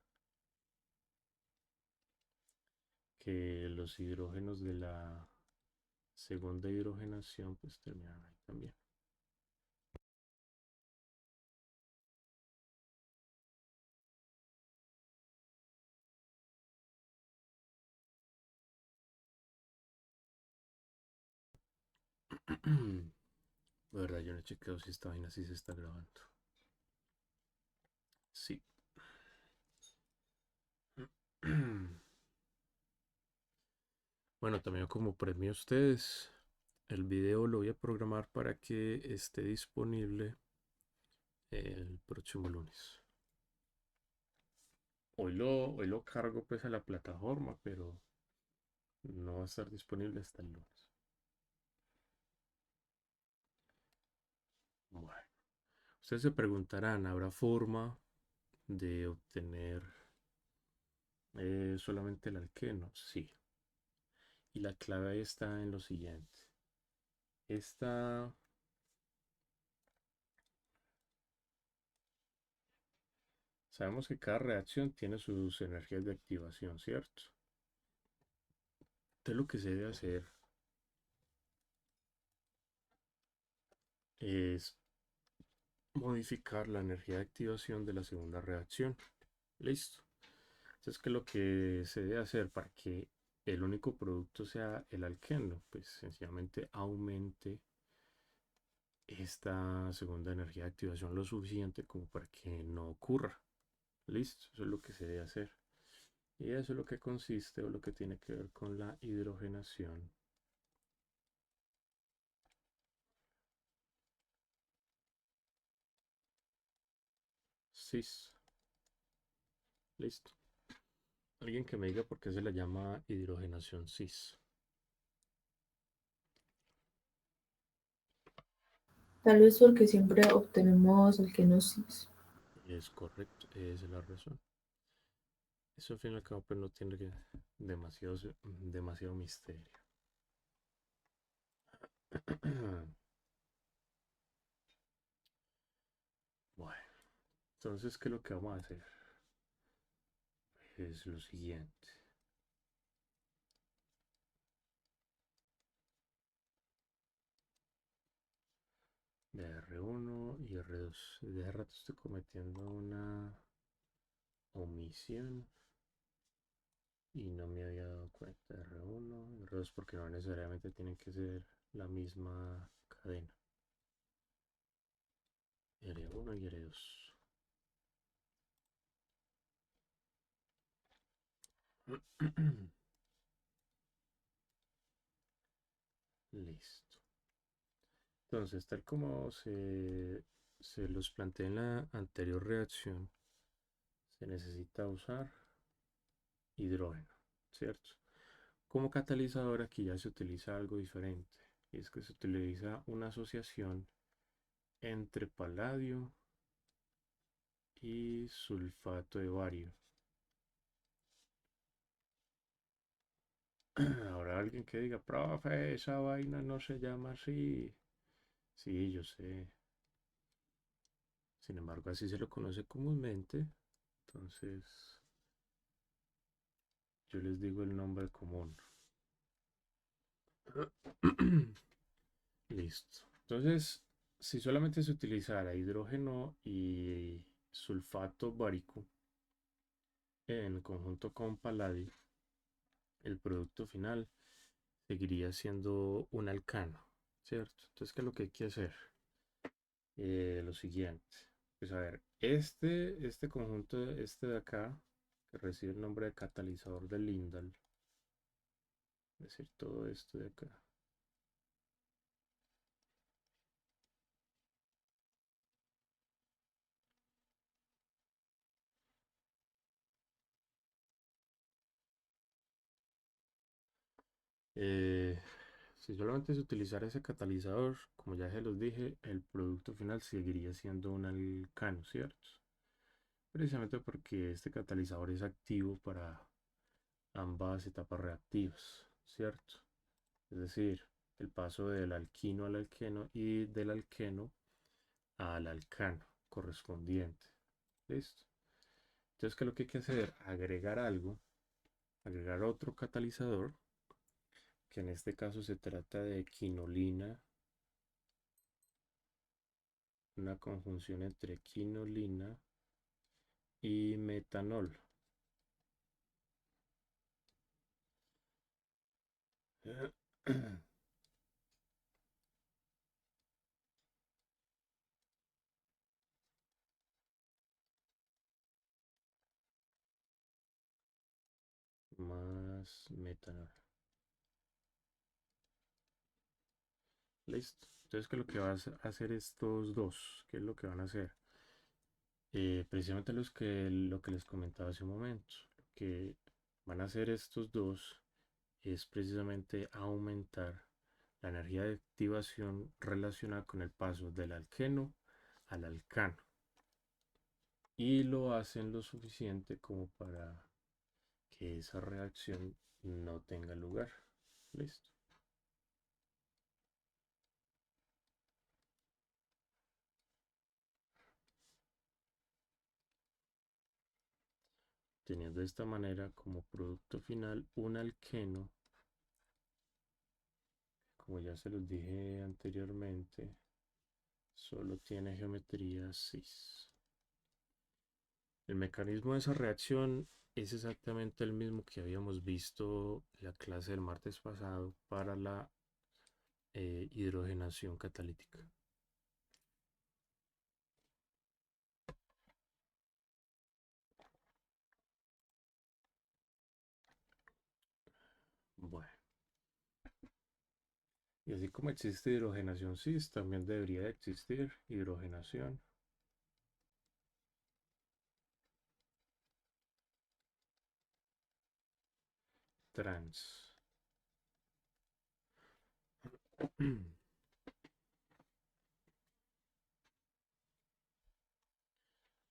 que los hidrógenos de la segunda hidrogenación pues terminan ahí también. De verdad, yo no he chequeado si esta vaina sí se está grabando. Sí. Bueno, también como premio a ustedes, el video lo voy a programar para que esté disponible el próximo lunes. Hoy lo cargo pues a la plataforma, pero no va a estar disponible hasta el lunes. Bueno, ustedes se preguntarán, ¿habrá forma de obtener solamente el alqueno? Sí. Y la clave está en lo siguiente. Esta Sabemos que cada reacción tiene sus energías de activación, ¿cierto? Entonces lo que se debe hacer es modificar la energía de activación de la segunda reacción. Listo. Entonces, ¿qué es lo que se debe hacer para que el único producto sea el alqueno? Pues sencillamente aumente esta segunda energía de activación lo suficiente como para que no ocurra. Listo, eso es lo que se debe hacer. Y eso es lo que consiste o lo que tiene que ver con la hidrogenación. Cis. Listo. Alguien que me diga por qué se le llama hidrogenación cis. Tal vez porque siempre obtenemos alquenos cis. Es correcto, esa es la razón. Eso al fin y al cabo pues no tiene demasiado misterio. Bueno, entonces, ¿qué es lo que vamos a hacer? Es lo siguiente. de R1 y R2. Desde hace rato estoy cometiendo una omisión y no me había dado cuenta. R1 y R2 porque no necesariamente tienen que ser la misma cadena. R1 y R2. Listo. Entonces, tal como se los planteé en la anterior reacción, se necesita usar hidrógeno, ¿cierto? Como catalizador aquí ya se utiliza algo diferente, y es que se utiliza una asociación entre paladio y sulfato de bario. Habrá alguien que diga, profe, esa vaina no se llama así. Sí, yo sé. Sin embargo, así se lo conoce comúnmente. Entonces, yo les digo el nombre común. Listo. Entonces, si solamente se utilizara hidrógeno y sulfato bárico en conjunto con paladio, el producto final seguiría siendo un alcano, ¿cierto? Entonces, ¿qué es lo que hay que hacer? Lo siguiente. Pues a ver, este conjunto, este de acá, que recibe el nombre de catalizador de Lindahl, es decir, todo esto de acá. Si solamente se utilizara ese catalizador, como ya se los dije, el producto final seguiría siendo un alcano, ¿cierto? Precisamente porque este catalizador es activo para ambas etapas reactivas, ¿cierto? Es decir, el paso del alquino al alqueno y del alqueno al alcano correspondiente. ¿Listo? Entonces, ¿qué es lo que hay que hacer? Agregar algo, agregar otro catalizador, que en este caso se trata de quinolina, una conjunción entre quinolina y metanol. Más metanol. Listo. Entonces, ¿qué es lo que vas a hacer estos dos? ¿Qué es lo que van a hacer? Precisamente lo que les comentaba hace un momento. Lo que van a hacer estos dos es precisamente aumentar la energía de activación relacionada con el paso del alqueno al alcano. Y lo hacen lo suficiente como para que esa reacción no tenga lugar. Listo. Teniendo de esta manera como producto final un alqueno, como ya se los dije anteriormente, solo tiene geometría cis. El mecanismo de esa reacción es exactamente el mismo que habíamos visto en la clase del martes pasado para la hidrogenación catalítica. Bueno, y así como existe hidrogenación cis, también debería de existir hidrogenación trans.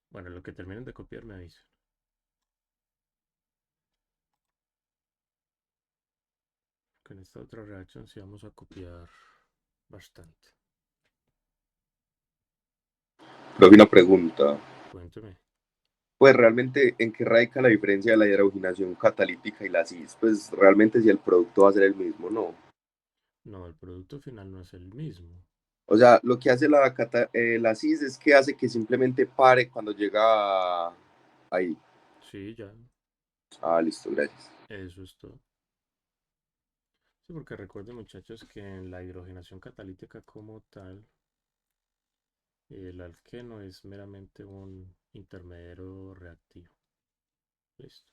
Bueno, lo que terminen de copiar me avisan. Con esta otra reacción sí vamos a copiar bastante. Pero una pregunta, Cuénteme. pues realmente, ¿en qué radica la diferencia de la hidrogenación catalítica y la cis? Pues realmente si el producto va a ser el mismo, ¿no? No, el producto final no es el mismo. O sea, lo que hace la CIS es que hace que simplemente pare cuando llega ahí. Sí, ya, Ah, listo, gracias. eso es todo. Sí, porque recuerden muchachos que en la hidrogenación catalítica como tal, el alqueno es meramente un intermediario reactivo. Listo.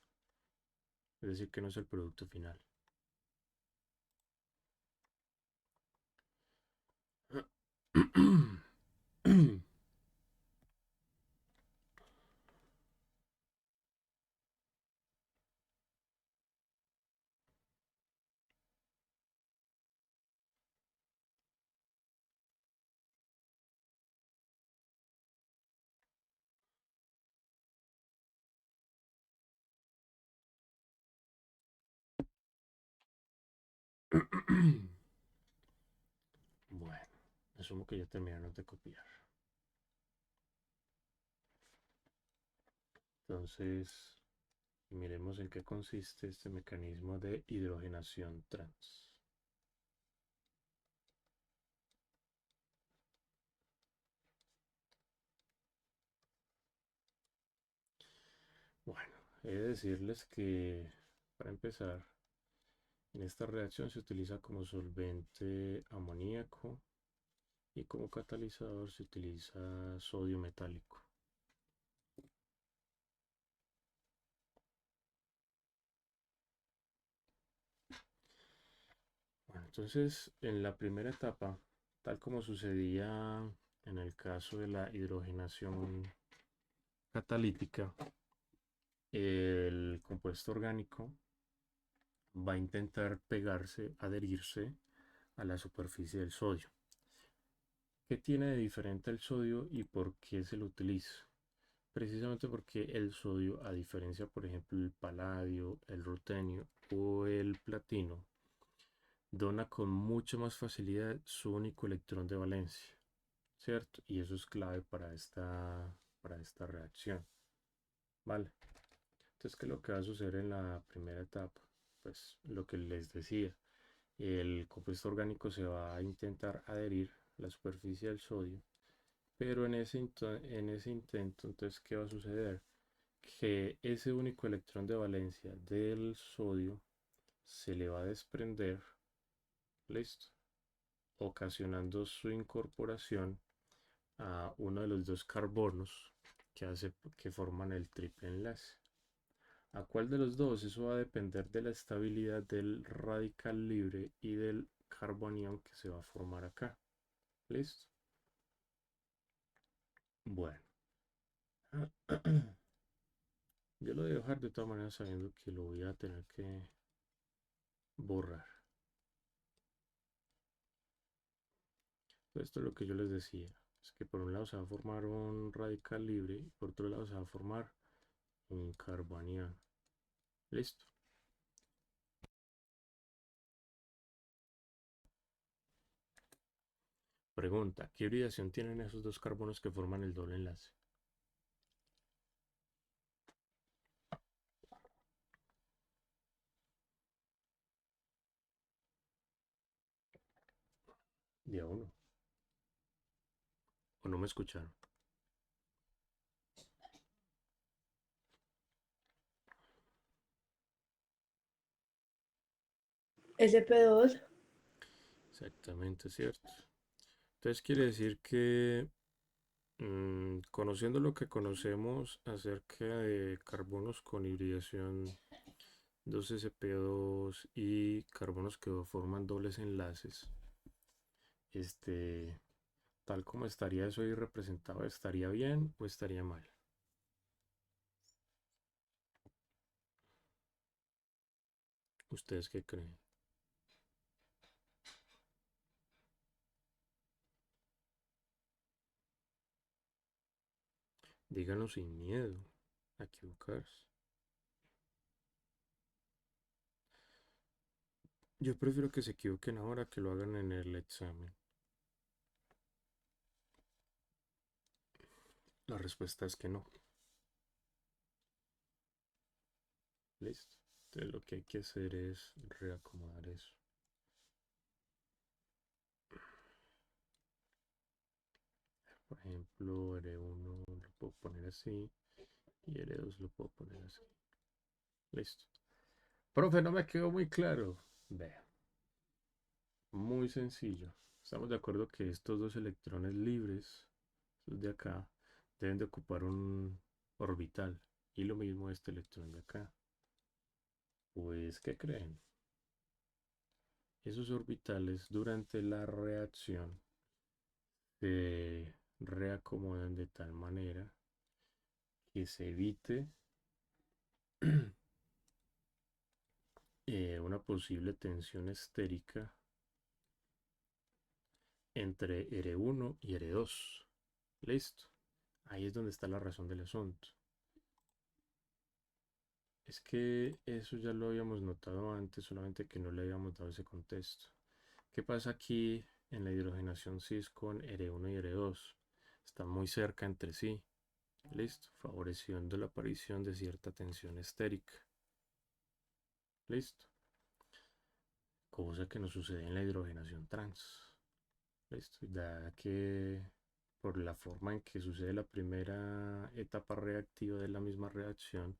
Es decir, que no es el producto final. Bueno, asumo que ya terminaron de copiar. Entonces, miremos en qué consiste este mecanismo de hidrogenación trans. Bueno, he de decirles que para empezar, en esta reacción se utiliza como solvente amoníaco y como catalizador se utiliza sodio metálico. Bueno, entonces en la primera etapa, tal como sucedía en el caso de la hidrogenación catalítica, el compuesto orgánico va a intentar pegarse, adherirse a la superficie del sodio. ¿Qué tiene de diferente el sodio y por qué se lo utiliza? Precisamente porque el sodio, a diferencia, por ejemplo, del paladio, el rutenio o el platino, dona con mucha más facilidad su único electrón de valencia, ¿cierto? Y eso es clave para esta reacción, ¿vale? Entonces, ¿qué es lo que va a suceder en la primera etapa? Pues lo que les decía, el compuesto orgánico se va a intentar adherir a la superficie del sodio, pero en ese intento, entonces, ¿qué va a suceder? Que ese único electrón de valencia del sodio se le va a desprender, listo, ocasionando su incorporación a uno de los dos carbonos que forman el triple enlace. ¿A cuál de los dos? Eso va a depender de la estabilidad del radical libre y del carbonión que se va a formar acá. ¿Listo? Bueno. Yo lo voy a dejar de todas maneras sabiendo que lo voy a tener que borrar. Esto es lo que yo les decía. Es que por un lado se va a formar un radical libre y por otro lado se va a formar un carbanión. Listo. Pregunta, ¿qué hibridación tienen esos dos carbonos que forman el doble enlace? Día uno. ¿O no me escucharon? SP2. Exactamente, cierto. Entonces quiere decir que conociendo lo que conocemos acerca de carbonos con hibridación 2sp2 y carbonos que forman dobles enlaces, este, tal como estaría eso ahí representado, ¿estaría bien o estaría mal? ¿Ustedes qué creen? Díganlo sin miedo a equivocarse. Yo prefiero que se equivoquen ahora que lo hagan en el examen. La respuesta es que no. Listo. Entonces lo que hay que hacer es reacomodar eso. Por ejemplo, R1 lo puedo poner así y R2 lo puedo poner así. Listo. Profe, no me quedó muy claro. Vea. Muy sencillo. Estamos de acuerdo que estos dos electrones libres, estos de acá, deben de ocupar un orbital. Y lo mismo este electrón de acá. Pues, ¿qué creen? Esos orbitales durante la reacción se reacomodan de tal manera que se evite una posible tensión estérica entre R1 y R2. Listo. Ahí es donde está la razón del asunto. Es que eso ya lo habíamos notado antes, solamente que no le habíamos dado ese contexto. ¿Qué pasa aquí en la hidrogenación cis con R1 y R2? Están muy cerca entre sí. Listo, favoreciendo la aparición de cierta tensión estérica. Listo. Cosa que no sucede en la hidrogenación trans. Listo. Da que por la forma en que sucede la primera etapa reactiva de la misma reacción,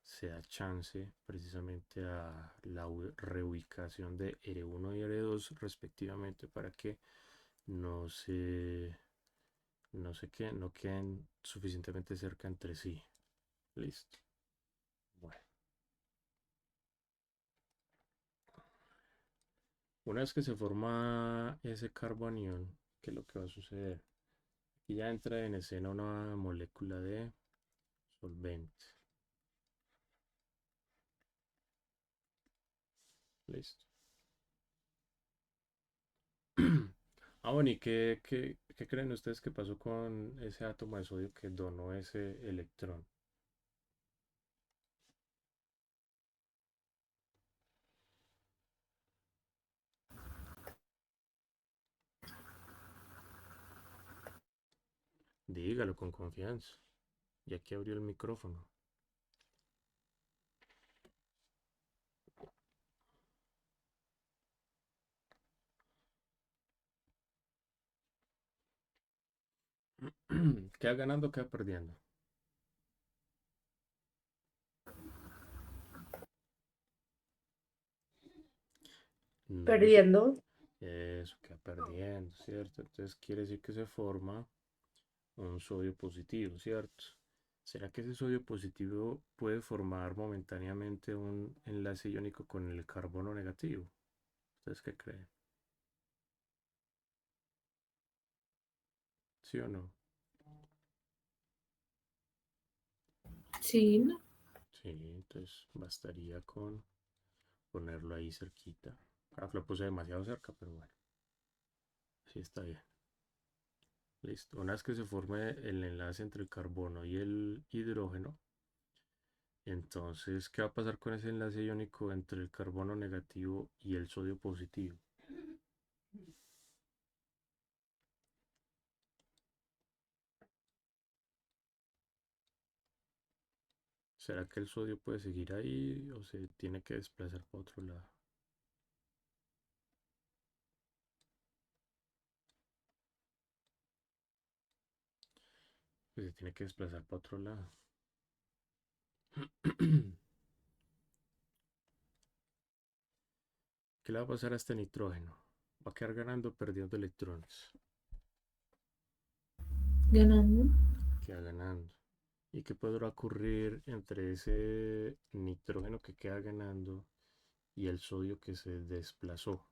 se da chance precisamente a la reubicación de R1 y R2 respectivamente para que no se, no queden suficientemente cerca entre sí. Listo. Bueno. Una vez que se forma ese carbanión, ¿qué es lo que va a suceder? Aquí ya entra en escena una molécula de solvente. Listo. Bueno, ¿y qué creen ustedes que pasó con ese átomo de sodio que donó ese electrón? Dígalo con confianza. Y aquí abrió el micrófono. ¿Queda ganando o queda perdiendo? No lo sé. Perdiendo. Eso, queda perdiendo, ¿cierto? Entonces quiere decir que se forma un sodio positivo, ¿cierto? ¿Será que ese sodio positivo puede formar momentáneamente un enlace iónico con el carbono negativo? ¿Ustedes qué creen? ¿Sí o no? Sí, ¿no? Sí, entonces bastaría con ponerlo ahí cerquita. Claro que lo puse demasiado cerca, pero bueno, sí está bien. Listo. Una vez que se forme el enlace entre el carbono y el hidrógeno, entonces, ¿qué va a pasar con ese enlace iónico entre el carbono negativo y el sodio positivo? ¿Será que el sodio puede seguir ahí o se tiene que desplazar para otro lado? Pues se tiene que desplazar para otro lado. ¿Qué le va a pasar a este nitrógeno? Va a quedar ganando o perdiendo electrones. Ganando. Queda ganando. ¿Y qué podrá ocurrir entre ese nitrógeno que queda ganando y el sodio que se desplazó?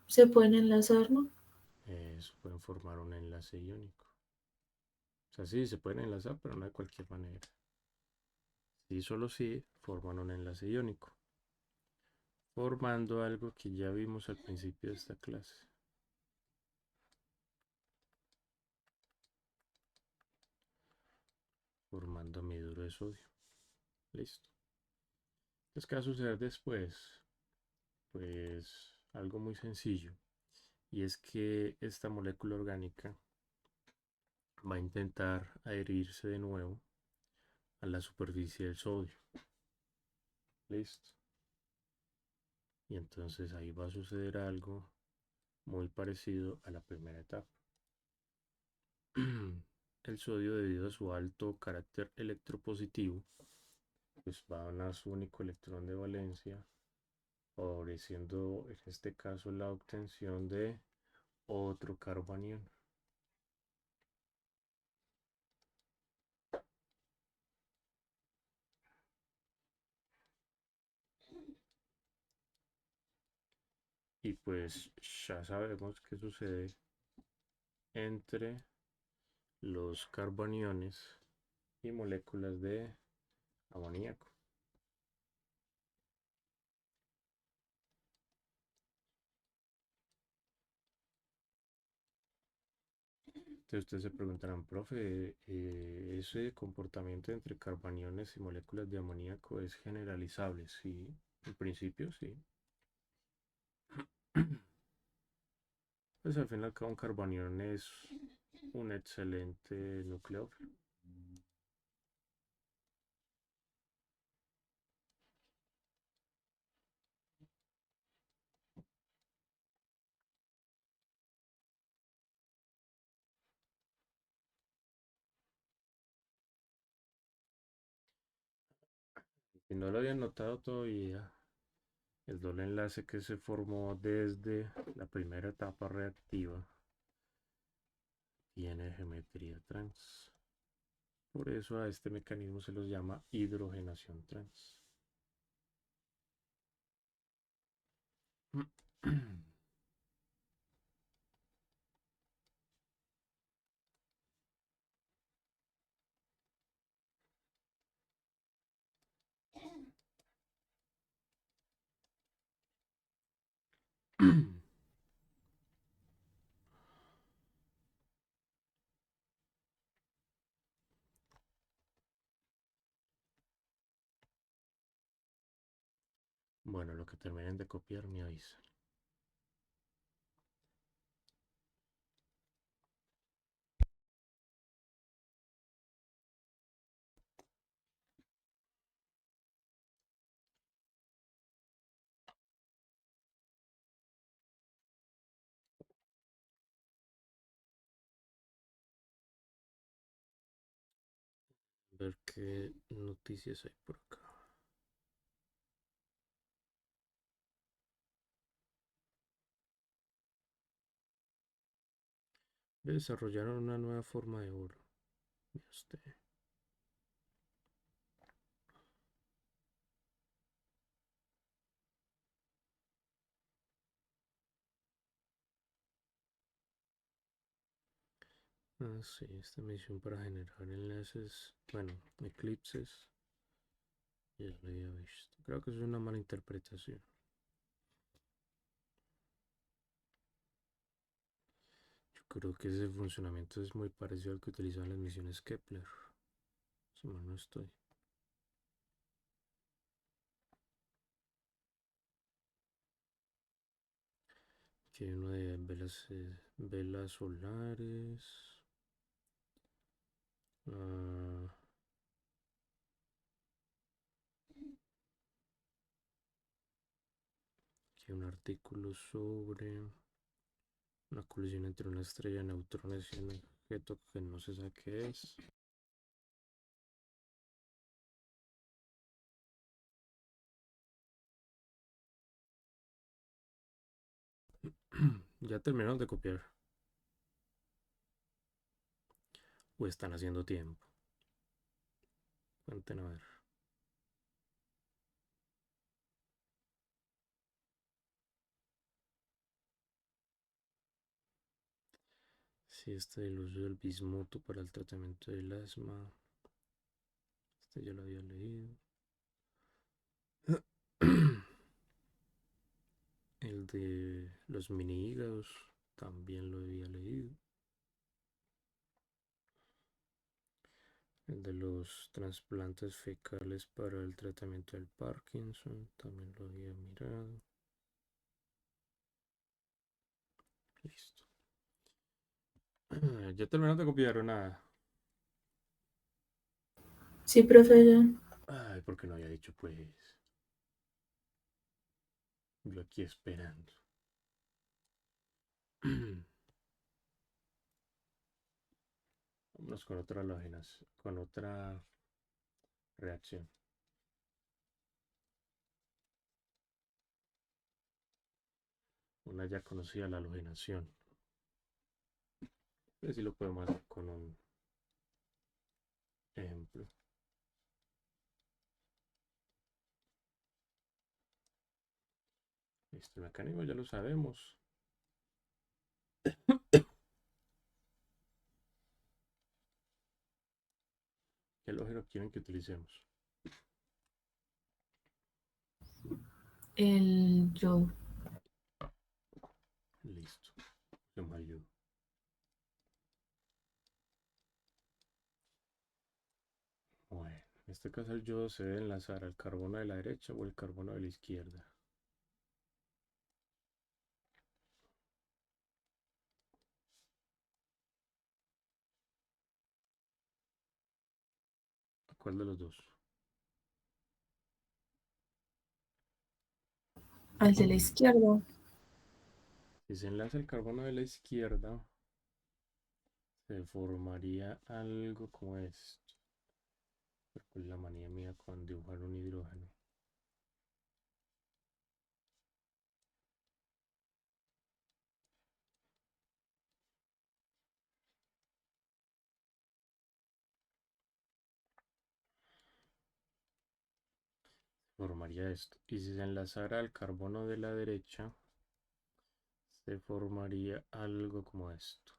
Se pueden enlazar, ¿no? Eso pueden formar un enlace iónico. O sea, sí, se pueden enlazar, pero no de cualquier manera. Sí, solo sí forman un enlace iónico, formando algo que ya vimos al principio de esta clase. Formando anhidro de sodio. Listo. Entonces, ¿qué va a suceder después? Pues algo muy sencillo. Y es que esta molécula orgánica va a intentar adherirse de nuevo a la superficie del sodio. Listo. Y entonces ahí va a suceder algo muy parecido a la primera etapa. El sodio, debido a su alto carácter electropositivo, pues va a donar su único electrón de valencia, favoreciendo en este caso la obtención de otro carbanión. Y pues ya sabemos qué sucede entre los carboniones y moléculas de amoníaco. Entonces ustedes se preguntarán, profe, ¿ese comportamiento entre carboniones y moléculas de amoníaco es generalizable? Sí, en principio sí. Pues al fin y al cabo un carbanión es un excelente nucleófilo. Si no lo habían notado todavía, el doble enlace que se formó desde la primera etapa reactiva tiene geometría trans. Por eso a este mecanismo se los llama hidrogenación trans. Bueno, lo que terminen de copiar me avisan. Ver qué noticias hay por acá. Desarrollaron una nueva forma de oro. Mire usted. Ah, sí, esta misión para generar enlaces, bueno, eclipses. Ya lo había visto. Creo que es una mala interpretación. Yo creo que ese funcionamiento es muy parecido al que utilizan las misiones Kepler. Si mal no estoy. Aquí hay uno de velas solares. Ah, aquí hay un artículo sobre una colisión entre una estrella de neutrones y un objeto que no se sabe qué es. Ya terminaron de copiar. O están haciendo tiempo. Cuenten a ver. Si este del uso del bismuto para el tratamiento del asma. Este ya lo había leído. El de los mini hígados también lo había leído. El de los trasplantes fecales para el tratamiento del Parkinson también lo había mirado. Listo. Ya terminaron de copiar o nada. Sí, profe, ya. Ay, porque no había dicho pues. Yo aquí esperando. Vámonos con otra halogenación, con otra reacción. Una ya conocida, la halogenación. Así lo podemos hacer con un ejemplo. Este mecanismo ya lo sabemos. ¿Qué halógeno quieren que utilicemos? El yodo. Listo. Usemos el yodo. Bueno, en este caso el yodo se debe enlazar al carbono de la derecha o al carbono de la izquierda. ¿A cuál de los dos? Al de la izquierda. Si se enlaza el carbono de la izquierda, se formaría algo como esto. Pero pues la manía mía con dibujar un hidrógeno. Formaría esto. Y si se enlazara al carbono de la derecha, se formaría algo como esto.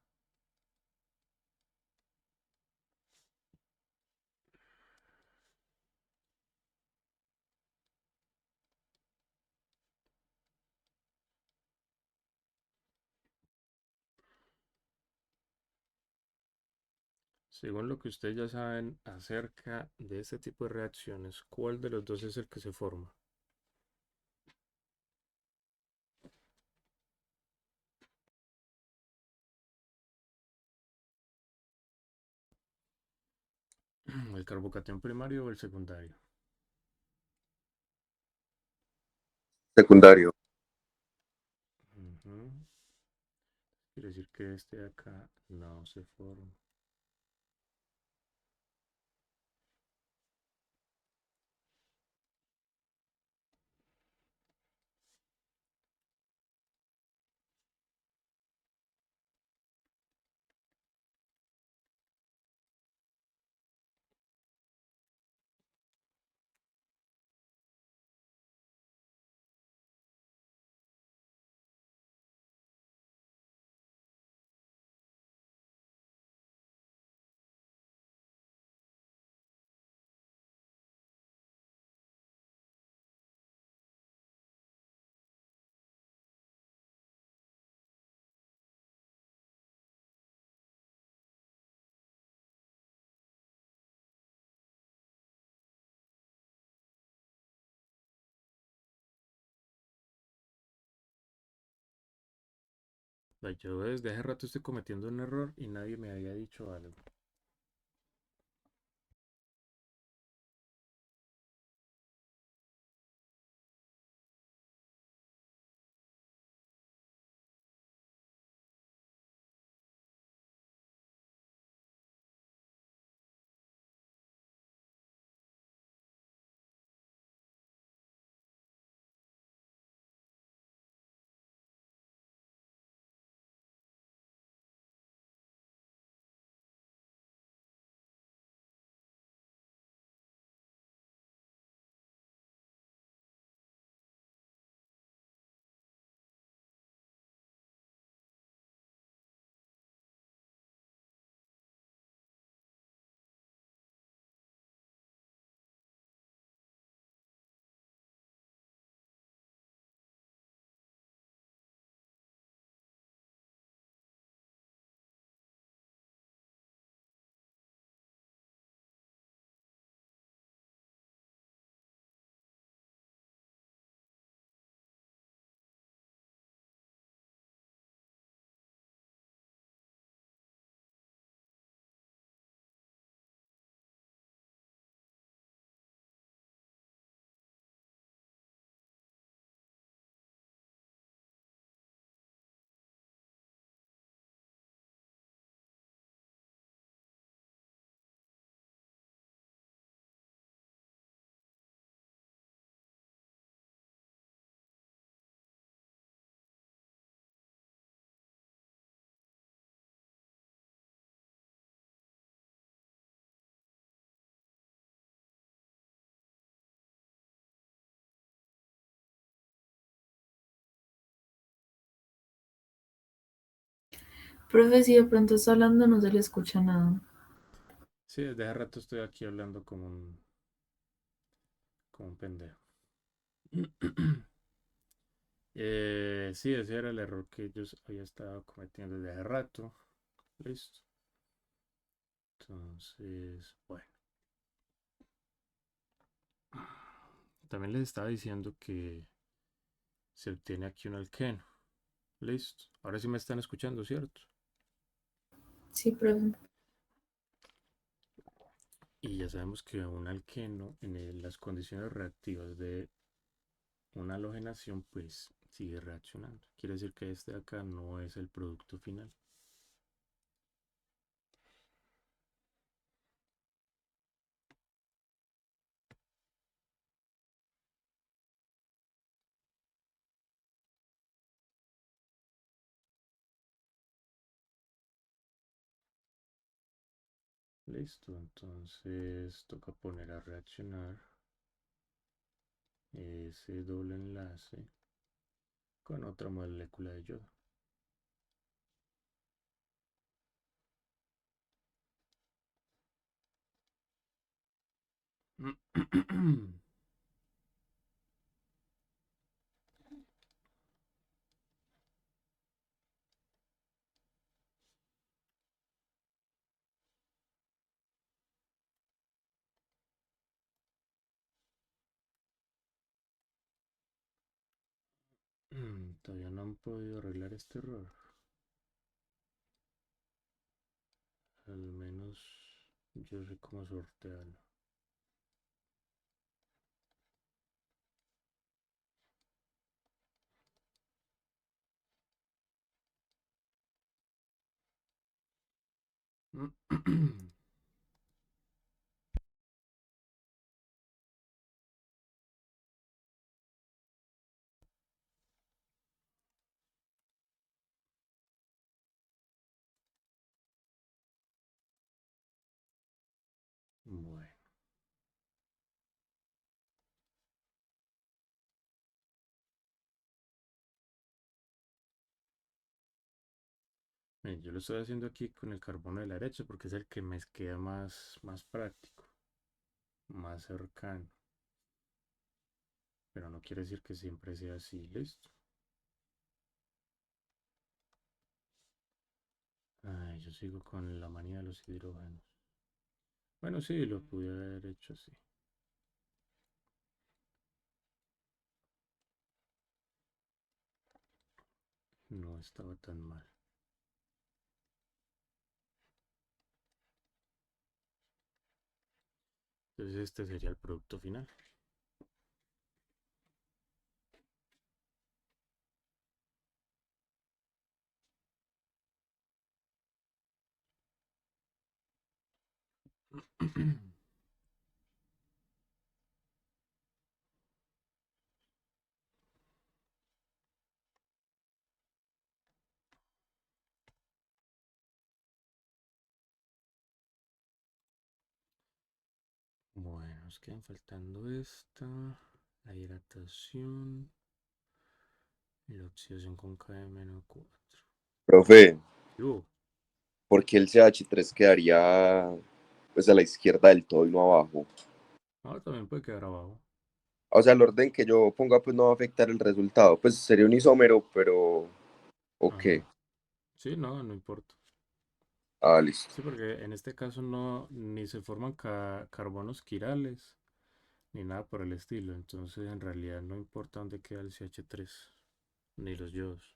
Según lo que ustedes ya saben acerca de este tipo de reacciones, ¿cuál de los dos es el que se forma? ¿El carbocatión primario o el secundario? Secundario. Ujú. Quiere decir que este de acá no se forma. Yo desde hace rato estoy cometiendo un error y nadie me había dicho algo. Profe, si de pronto está hablando, no se le escucha nada. Sí, desde hace rato estoy aquí hablando como un pendejo. Sí, ese era el error que yo había estado cometiendo desde hace rato. Listo. Entonces, bueno. También les estaba diciendo que se obtiene aquí un alqueno. Listo. Ahora sí me están escuchando, ¿cierto? Sí, profe. Y ya sabemos que un alqueno las condiciones reactivas de una halogenación pues sigue reaccionando. Quiere decir que este de acá no es el producto final. Listo, entonces toca poner a reaccionar ese doble enlace con otra molécula de yodo. Todavía no han podido arreglar este error. Al menos yo sé cómo sortearlo. Bueno, yo lo estoy haciendo aquí con el carbono de la derecha porque es el que me queda más práctico, más cercano. Pero no quiere decir que siempre sea así, listo. Ay, yo sigo con la manía de los hidrógenos. Bueno, sí, lo pude haber hecho así. No estaba tan mal. Entonces este sería el producto final. Bueno, nos quedan faltando esta, la hidratación y la oxidación con KM-4. Profe, Yo, ¿por qué el CH3 quedaría pues a la izquierda del todo y no abajo? también puede quedar abajo. O sea, el orden que yo ponga pues no va a afectar el resultado. Pues sería un isómero, pero ok. Ajá. Sí, no, no importa. Ah, listo. Sí, porque en este caso no, ni se forman carbonos quirales, ni nada por el estilo. Entonces, en realidad no importa dónde queda el CH3, ni los yodos.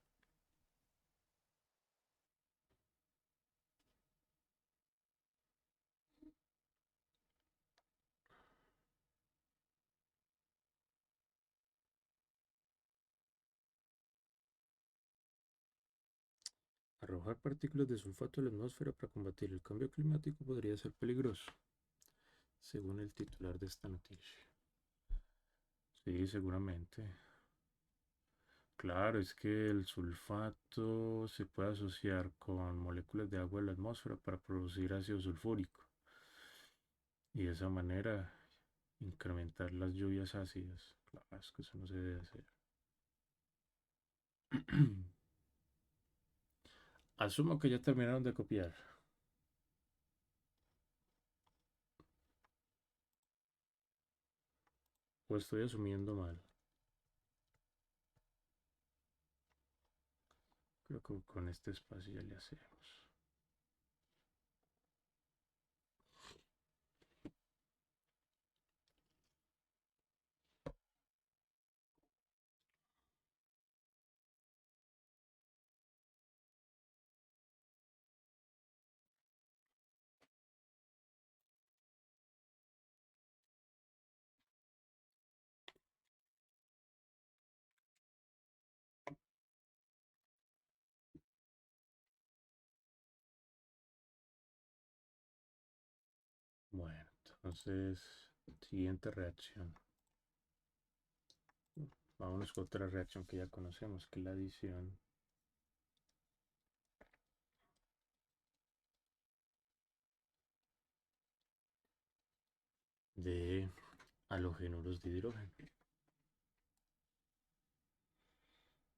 Arrojar partículas de sulfato a la atmósfera para combatir el cambio climático podría ser peligroso, según el titular de esta noticia. Sí, seguramente. Claro, es que el sulfato se puede asociar con moléculas de agua en la atmósfera para producir ácido sulfúrico y de esa manera incrementar las lluvias ácidas. Claro, es que eso no se debe hacer. Asumo que ya terminaron de copiar. O estoy asumiendo mal. Creo que con este espacio ya le hacemos. Bueno, entonces, siguiente reacción. Vámonos con otra reacción que ya conocemos, que es la adición de halogenuros de hidrógeno.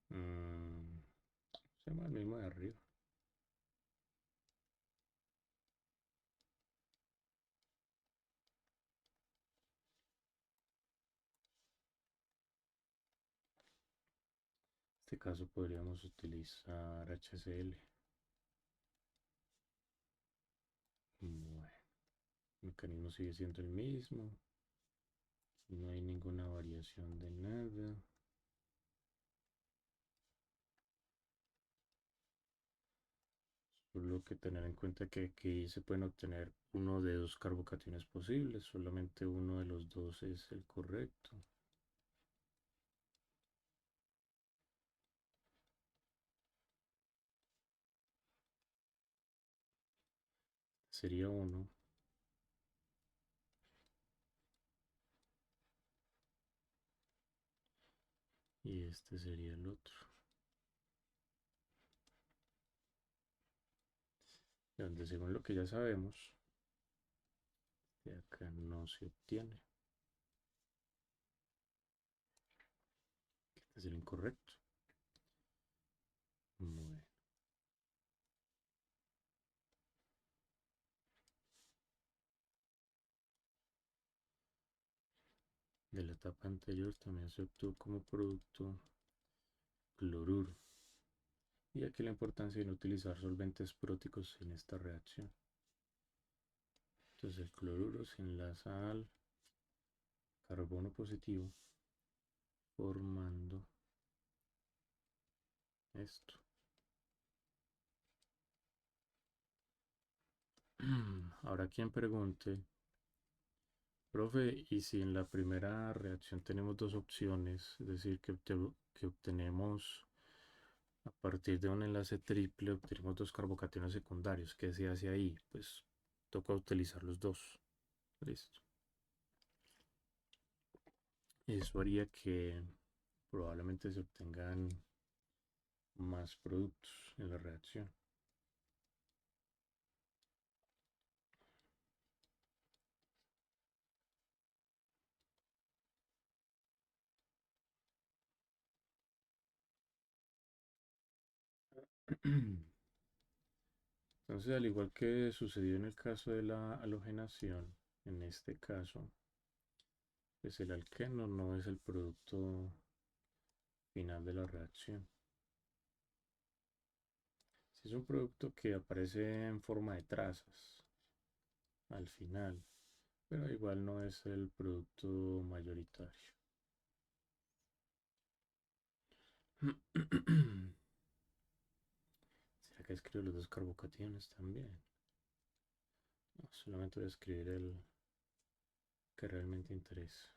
Se llama el mismo de arriba. En este caso podríamos utilizar HCl. Bueno, el mecanismo sigue siendo el mismo. No hay ninguna variación de nada. Solo que tener en cuenta que aquí se pueden obtener uno de dos carbocationes posibles. Solamente uno de los dos es el correcto. Sería uno. Y este sería el otro. Donde según lo que ya sabemos, de acá no se obtiene. Este es el incorrecto. Bueno. De la etapa anterior también se obtuvo como producto cloruro. Y aquí la importancia de no utilizar solventes próticos en esta reacción. Entonces el cloruro se enlaza al carbono positivo formando esto. Ahora quien pregunte, profe, y si en la primera reacción tenemos dos opciones, es decir, que obtenemos a partir de un enlace triple, obtenemos dos carbocationes secundarios, ¿qué se hace ahí? Pues toca utilizar los dos. Listo. Eso haría que probablemente se obtengan más productos en la reacción. Entonces, al igual que sucedió en el caso de la halogenación, en este caso, pues el alqueno no es el producto final de la reacción. Si es un producto que aparece en forma de trazas al final, pero igual no es el producto mayoritario. ¿Será que escribo los dos carbocationes también? No, solamente voy a escribir el que realmente interesa.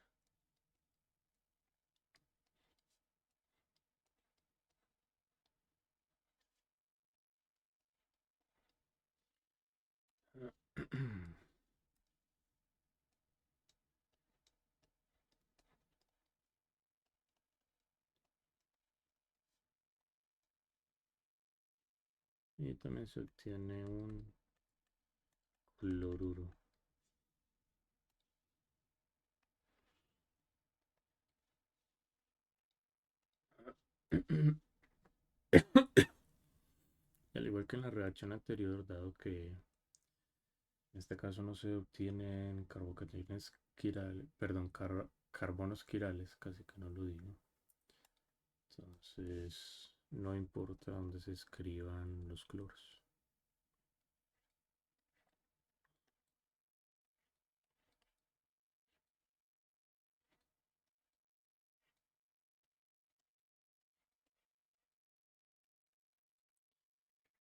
Y también se obtiene un cloruro. Y al igual que en la reacción anterior, dado que en este caso no se obtienen carbocationes quirales, perdón, carbonos quirales, casi que no lo digo. Entonces, no importa dónde se escriban los cloros.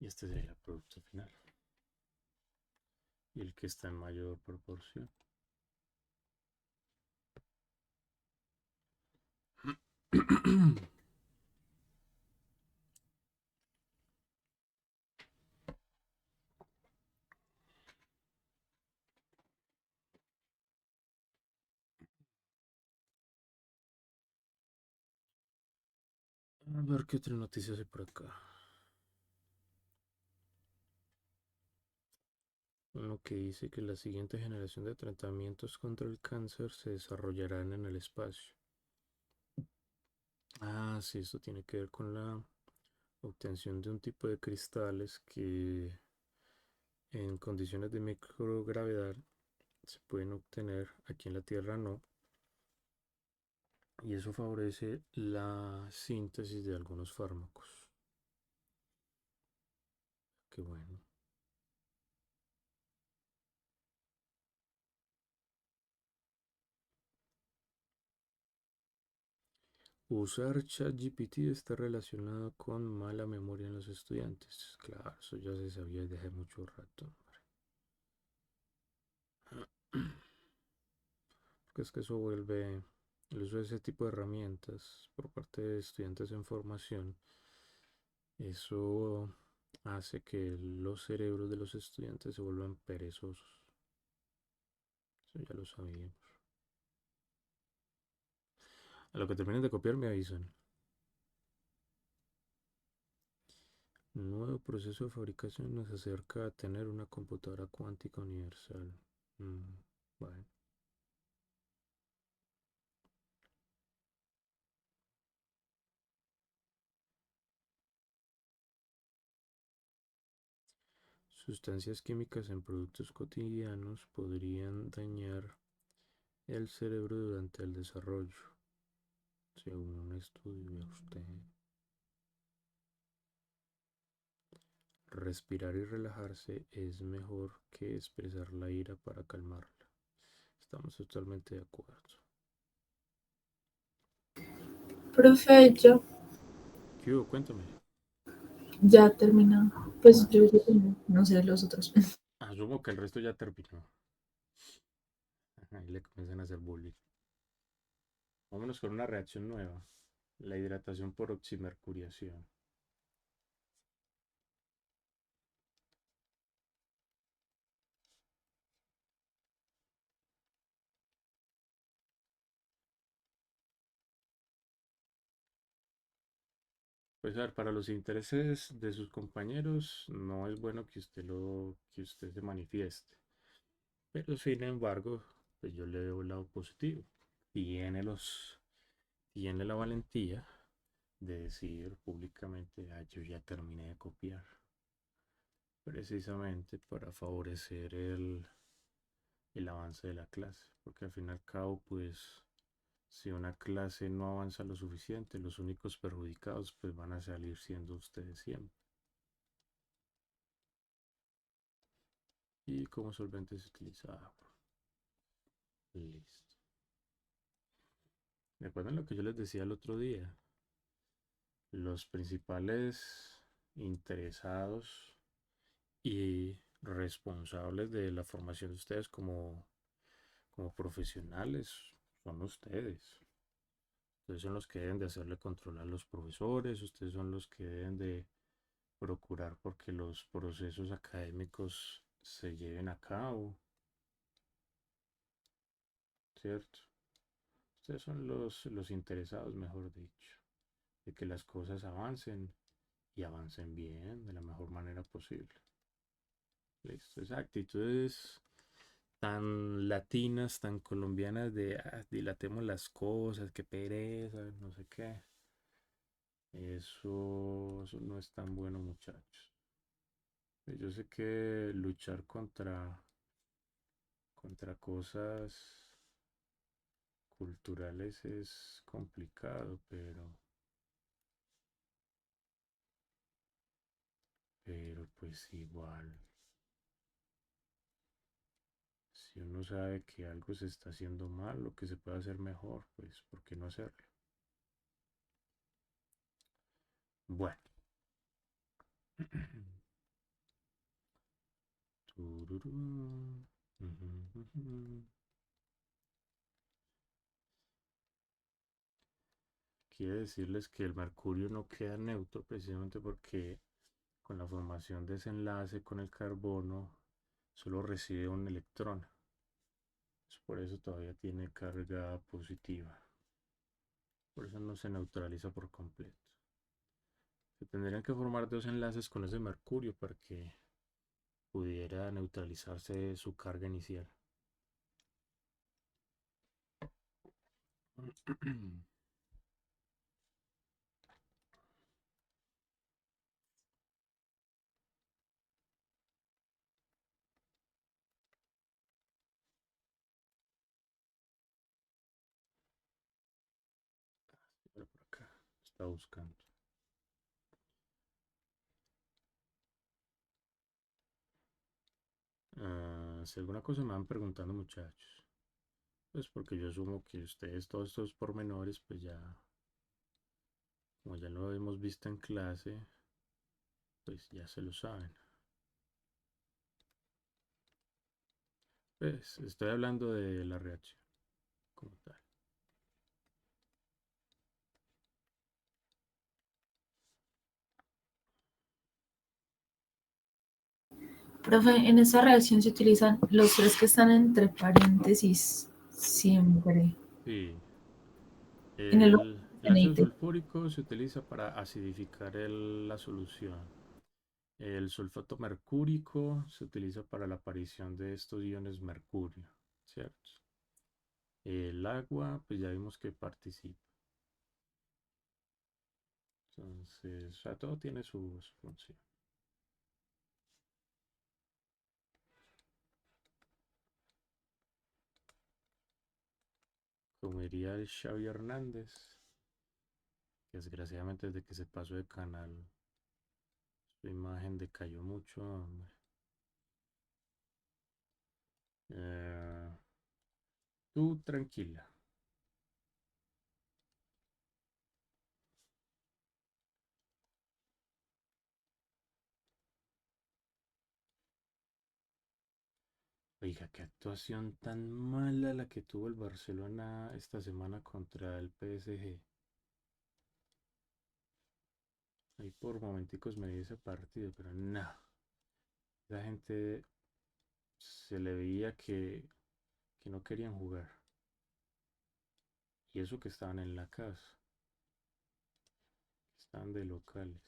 Y este sería el producto final. Y el que está en mayor proporción. A ver qué otra noticia hay por acá. Uno que dice que la siguiente generación de tratamientos contra el cáncer se desarrollarán en el espacio. Ah, sí, esto tiene que ver con la obtención de un tipo de cristales que en condiciones de microgravedad se pueden obtener, aquí en la Tierra no, y eso favorece la síntesis de algunos fármacos. Qué bueno. Usar ChatGPT está relacionado con mala memoria en los estudiantes. Claro, eso ya se sabía desde hace mucho rato. Porque es que eso vuelve el uso de ese tipo de herramientas por parte de estudiantes en formación. Eso hace que los cerebros de los estudiantes se vuelvan perezosos. Eso ya lo sabíamos. A lo que terminen de copiar me avisan. Un nuevo proceso de fabricación nos acerca a tener una computadora cuántica universal. Bueno. Sustancias químicas en productos cotidianos podrían dañar el cerebro durante el desarrollo, según un estudio de usted. Respirar y relajarse es mejor que expresar la ira para calmarla. Estamos totalmente de acuerdo. Profe, yo ¿Qué hubo? Cuéntame. ya terminado. Pues yo ya terminé, no sé los otros. Asumo que el resto ya terminó. Ahí le comienzan a hacer bullying. Vámonos con una reacción nueva. La hidratación por oximercuriación. Pues a ver, para los intereses de sus compañeros no es bueno que usted se manifieste. Pero sin embargo, pues yo le veo el lado positivo. Tiene los, tiene la valentía de decir públicamente, ah, yo ya terminé de copiar. Precisamente para favorecer el avance de la clase. Porque al fin y al cabo, pues, si una clase no avanza lo suficiente, los únicos perjudicados pues van a salir siendo ustedes siempre. Y como solvente se utiliza agua. Listo. Recuerden lo que yo les decía el otro día. Los principales interesados y responsables de la formación de ustedes como profesionales son ustedes. Ustedes son los que deben de hacerle control a los profesores, ustedes son los que deben de procurar porque los procesos académicos se lleven a cabo, ¿cierto? Ustedes son los interesados, mejor dicho, de que las cosas avancen y avancen bien, de la mejor manera posible. Listo, esa actitud es tan latinas, tan colombianas de dilatemos las cosas, qué pereza, no sé qué. Eso no es tan bueno, muchachos. Yo sé que luchar contra cosas culturales es complicado, pero pues igual, si uno sabe que algo se está haciendo mal o que se puede hacer mejor, pues ¿por qué no hacerlo? Bueno. Tururú. Ujú, ujú. Quiere decirles que el mercurio no queda neutro precisamente porque con la formación de ese enlace con el carbono solo recibe un electrón. Por eso todavía tiene carga positiva. Por eso no se neutraliza por completo. Se tendrían que formar dos enlaces con ese mercurio para que pudiera neutralizarse su carga inicial. Por acá. Está buscando. Si alguna cosa me van preguntando, muchachos. Pues porque yo asumo que ustedes todos estos pormenores, pues ya, como ya lo hemos visto en clase, pues ya se lo saben. Pues estoy hablando de la reacción como tal. Profe, en esa reacción se utilizan los tres que están entre paréntesis siempre. Sí, En el el ácido NIT. sulfúrico se utiliza para acidificar la solución. El sulfato mercúrico se utiliza para la aparición de estos iones mercurio, ¿cierto? El agua, pues ya vimos que participa. Entonces, o sea, todo tiene su función. Como diría el Xavi Hernández, que desgraciadamente desde que se pasó de canal, su imagen decayó mucho, hombre. Eh, Tú tranquila. Oiga, qué actuación tan mala la que tuvo el Barcelona esta semana contra el PSG. Ahí por momenticos me di ese partido, pero no. La gente se le veía que no querían jugar. Y eso que estaban en la casa, que estaban de locales.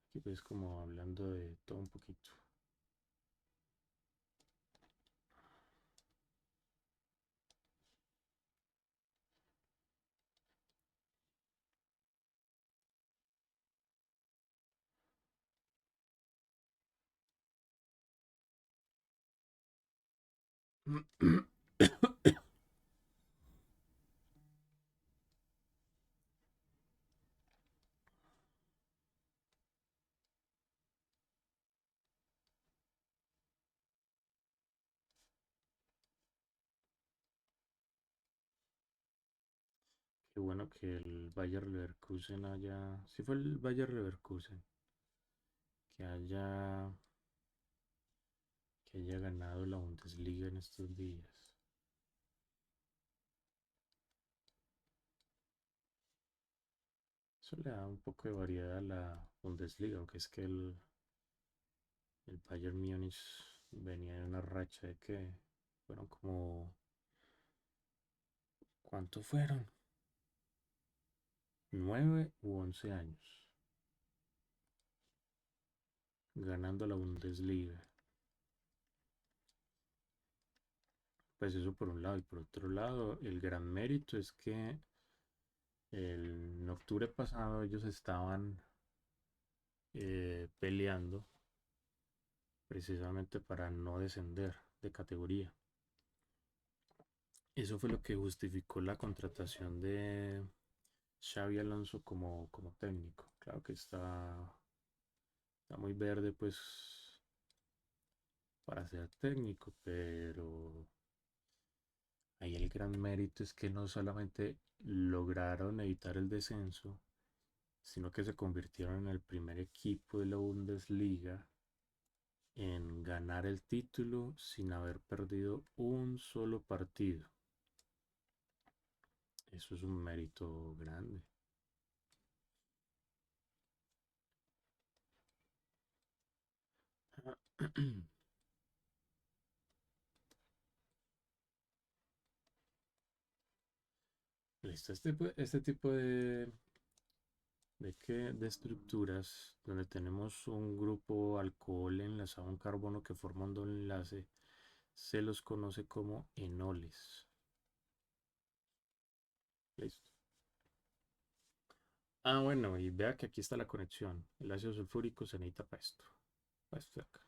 Aquí pues como hablando de todo un poquito. Qué bueno que el Bayer Leverkusen haya, si fue el Bayer Leverkusen, que haya ganado la Bundesliga en estos días. Eso le da un poco de variedad a la Bundesliga, aunque es que el Bayern Múnich venía de una racha de que fueron como, ¿cuánto fueron? 9 u 11 años. ganando la Bundesliga. Pues eso por un lado. Y por otro lado, el gran mérito es que en octubre pasado ellos estaban peleando precisamente para no descender de categoría. Eso fue lo que justificó la contratación de Xavi Alonso como técnico. Claro que está muy verde pues para ser técnico, pero ahí el gran mérito es que no solamente lograron evitar el descenso, sino que se convirtieron en el primer equipo de la Bundesliga en ganar el título sin haber perdido un solo partido. Eso es un mérito grande. Listo, este tipo de estructuras donde tenemos un grupo alcohol enlazado a un carbono que forma un doble enlace se los conoce como enoles. Listo. Ah, bueno, y vea que aquí está la conexión. El ácido sulfúrico se necesita para esto de acá.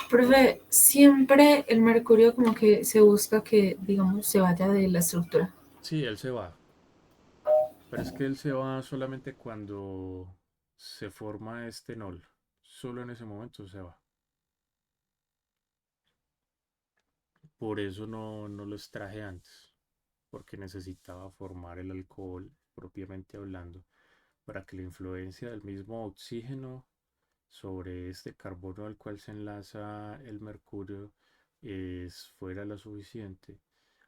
Profe, siempre el mercurio como que se busca que, digamos, se vaya de la estructura. Sí, él se va. Pero es que él se va solamente cuando se forma este enol. Solo en ese momento se va. Por eso no lo extraje antes, porque necesitaba formar el alcohol propiamente hablando, para que la influencia del mismo oxígeno sobre este carbono al cual se enlaza el mercurio fuera lo suficiente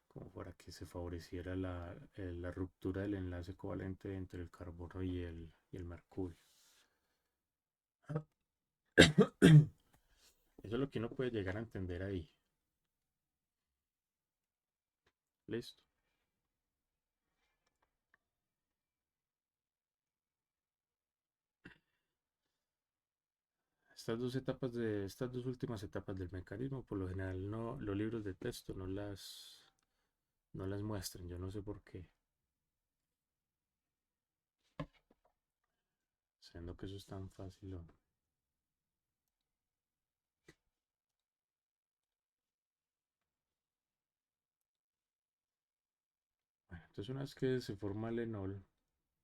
como para que se favoreciera la ruptura del enlace covalente entre el carbono y el mercurio. Eso es lo que uno puede llegar a entender ahí. Listo. Estas dos últimas etapas del mecanismo, por lo general los libros de texto no las muestran, yo no sé por qué. Siendo que eso es tan fácil. Bueno, entonces una vez que se forma el enol,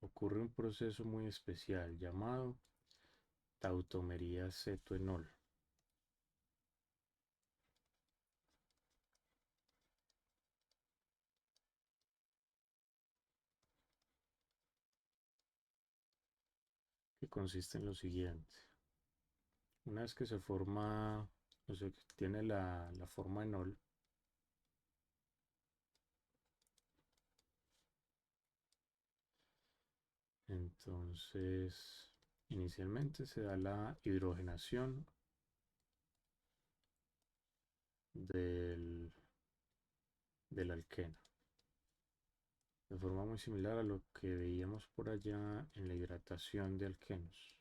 ocurre un proceso muy especial llamado tautomería cetoenol. Que consiste en lo siguiente. Una vez que se forma, o sea, que tiene la forma enol, entonces inicialmente se da la hidrogenación del, del alqueno. De forma muy similar a lo que veíamos por allá en la hidratación de alquenos,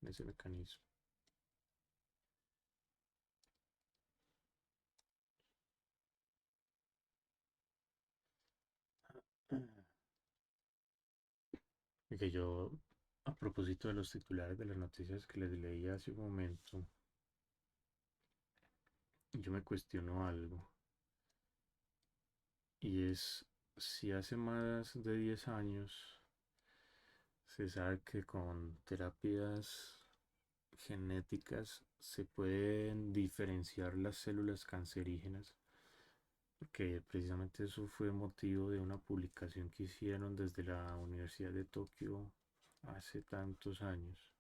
en ese mecanismo. Y que yo, a propósito de los titulares de las noticias que les leí hace un momento, yo me cuestiono algo. Y es si hace más de 10 años se sabe que con terapias genéticas se pueden diferenciar las células cancerígenas, porque precisamente eso fue motivo de una publicación que hicieron desde la Universidad de Tokio hace tantos años.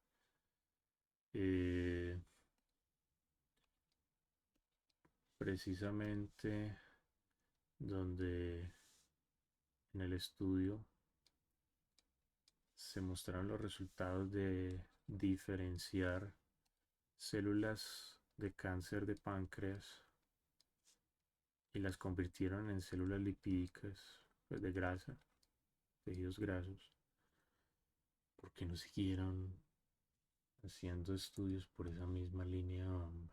Eh, Precisamente donde en el estudio se mostraron los resultados de diferenciar células de cáncer de páncreas y las convirtieron en células lipídicas, pues de grasa, tejidos grasos, ¿por qué no siguieron haciendo estudios por esa misma línea, hombre?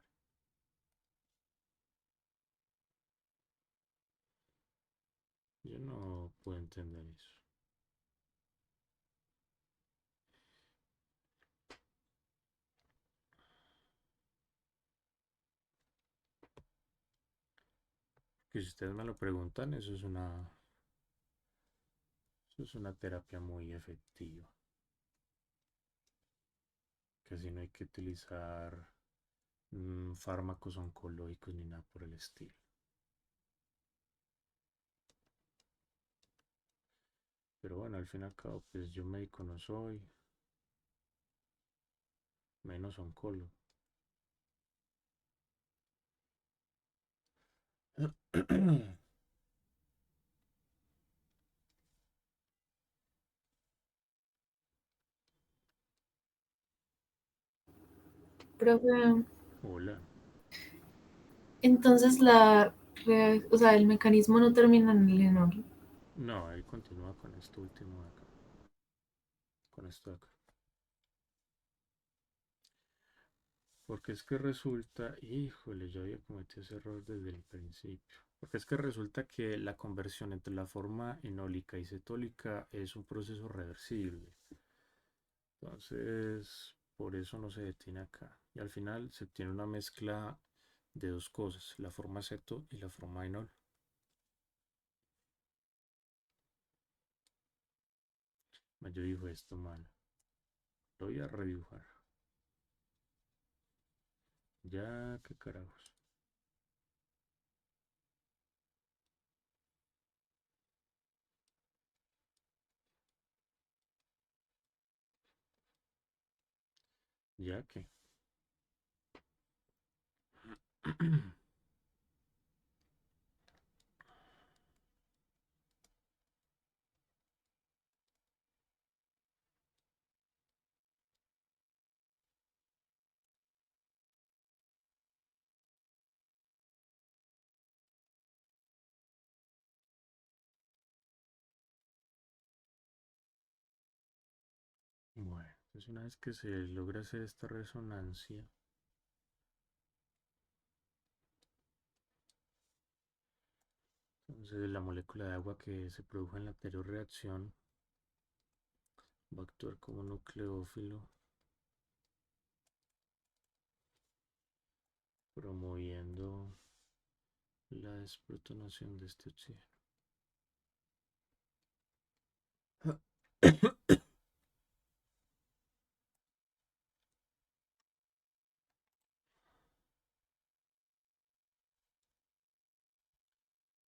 Yo no puedo entender eso. Que si ustedes me lo preguntan, eso es una terapia muy efectiva. Casi no hay que utilizar fármacos oncológicos ni nada por el estilo. Pero bueno, al fin y al cabo, pues yo médico no soy, menos oncólogo. Profe, Hola. entonces o sea, el mecanismo no termina en el enol. No, él continúa con esto último de acá. Con esto de acá. Porque es que resulta, híjole, yo había cometido ese error desde el principio. Porque es que resulta que la conversión entre la forma enólica y cetólica es un proceso reversible. Entonces, por eso no se detiene acá. Y al final se obtiene una mezcla de dos cosas, la forma ceto y la forma enol. Yo digo esto mal. Lo voy a redibujar. Ya, qué carajos. Ya que. Bueno, entonces una vez que se logra hacer esta resonancia, entonces la molécula de agua que se produjo en la anterior reacción va a actuar como nucleófilo, promoviendo la desprotonación de este oxígeno.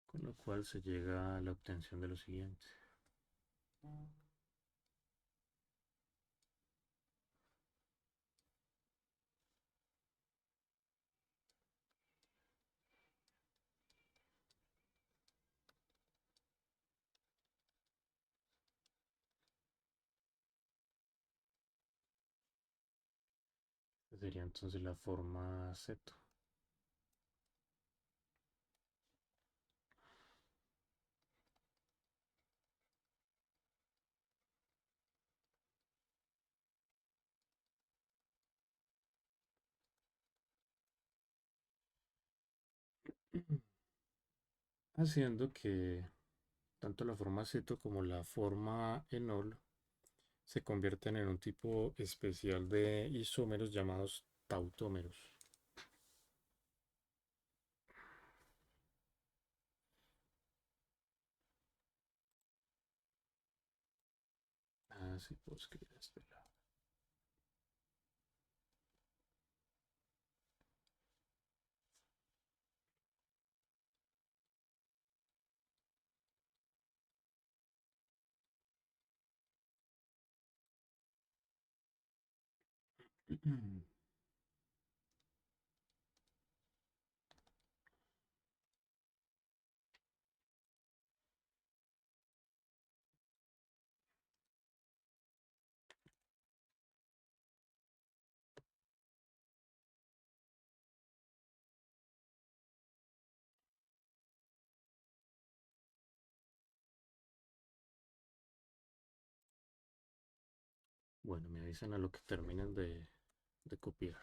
Con lo cual se llega a la obtención de lo siguiente. Sería entonces la forma ceto. Haciendo que tanto la forma ceto como la forma enol se convierten en un tipo especial de isómeros llamados tautómeros. Ah, sí, puedo escribir este lado. Bueno, me avisan a lo que terminen de copiar.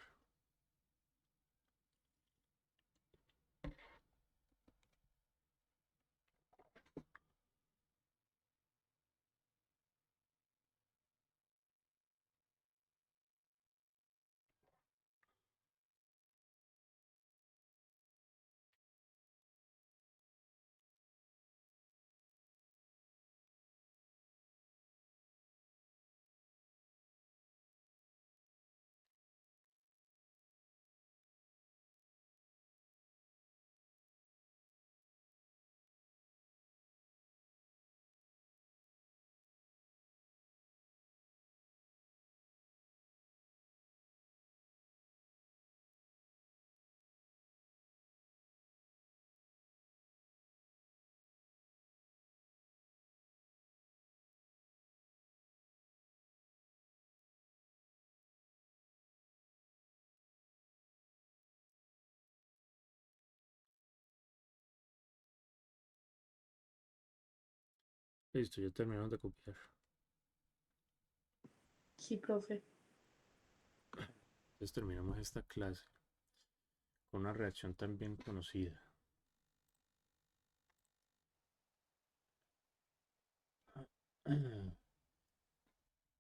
Listo, ya terminaron de copiar. Sí, profe. Entonces terminamos esta clase con una reacción también conocida.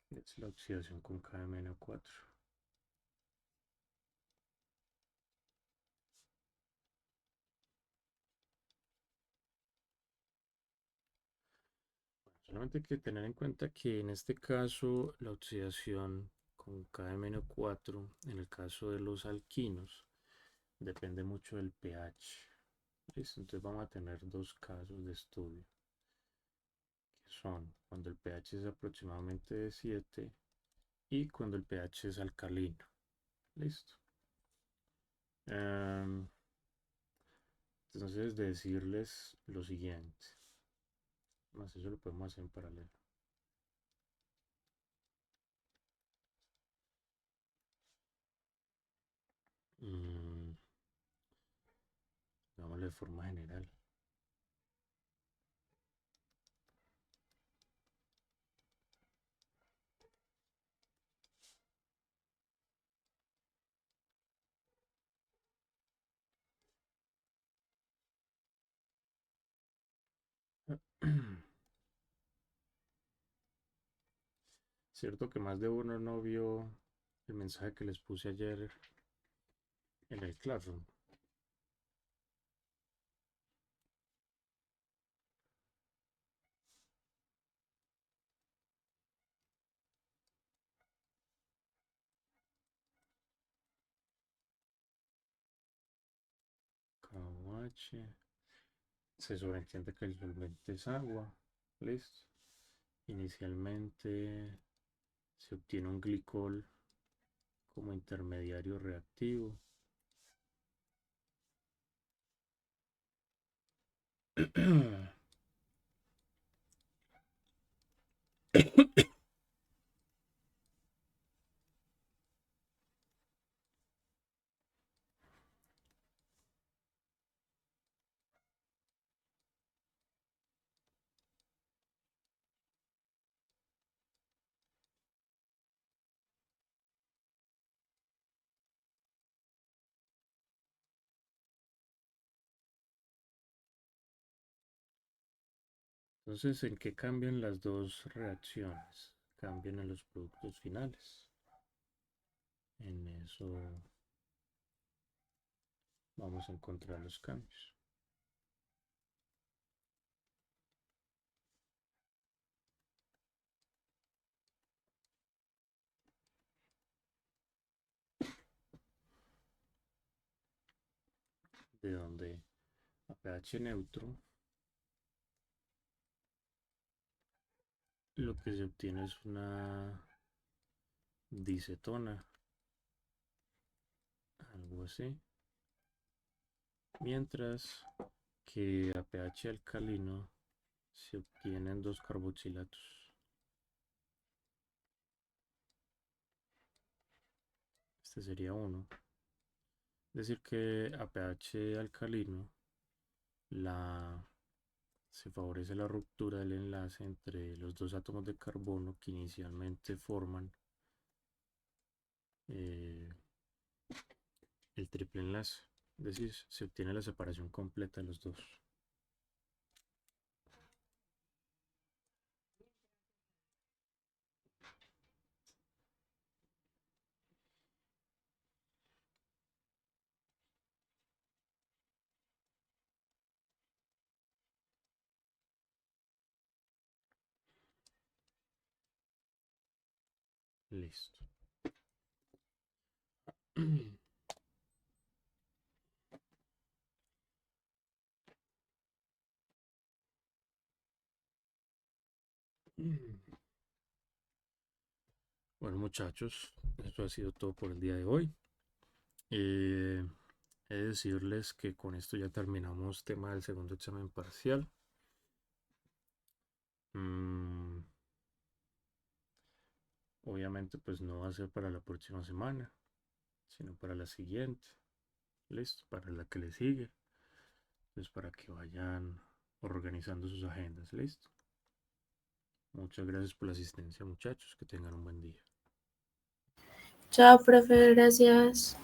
Es la oxidación con KMnO4. Solamente hay que tener en cuenta que en este caso la oxidación con KMnO4, en el caso de los alquinos, depende mucho del pH. ¿Listo? Entonces vamos a tener dos casos de estudio, que son cuando el pH es aproximadamente de 7 y cuando el pH es alcalino. Listo. Entonces decirles lo siguiente. Más eso lo podemos hacer en paralelo. Hagámoslo de forma general. Cierto que más de uno no vio el mensaje que les puse ayer en el Classroom. KOH. Se sobreentiende que el solvente es agua. Listo. Inicialmente se obtiene un glicol como intermediario reactivo. Entonces, ¿en qué cambian las dos reacciones? Cambian en los productos finales. En eso vamos a encontrar los cambios. De donde a pH neutro lo que se obtiene es una dicetona, algo así. Mientras que a pH alcalino se obtienen dos carboxilatos. Este sería uno. Es decir que a pH alcalino se favorece la ruptura del enlace entre los dos átomos de carbono que inicialmente forman el triple enlace. Es decir, se obtiene la separación completa de los dos. Listo. Bueno, muchachos, eso ha sido todo por el día de hoy. He de decirles que con esto ya terminamos tema del segundo examen parcial. Obviamente pues no va a ser para la próxima semana, sino para la siguiente. Listo, para la que le sigue. Pues para que vayan organizando sus agendas. Listo. Muchas gracias por la asistencia, muchachos. Que tengan un buen día. Chao, profe, gracias.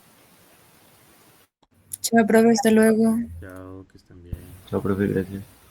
Chao, profe, hasta luego. Chao, que estén bien. Chao, profe, gracias.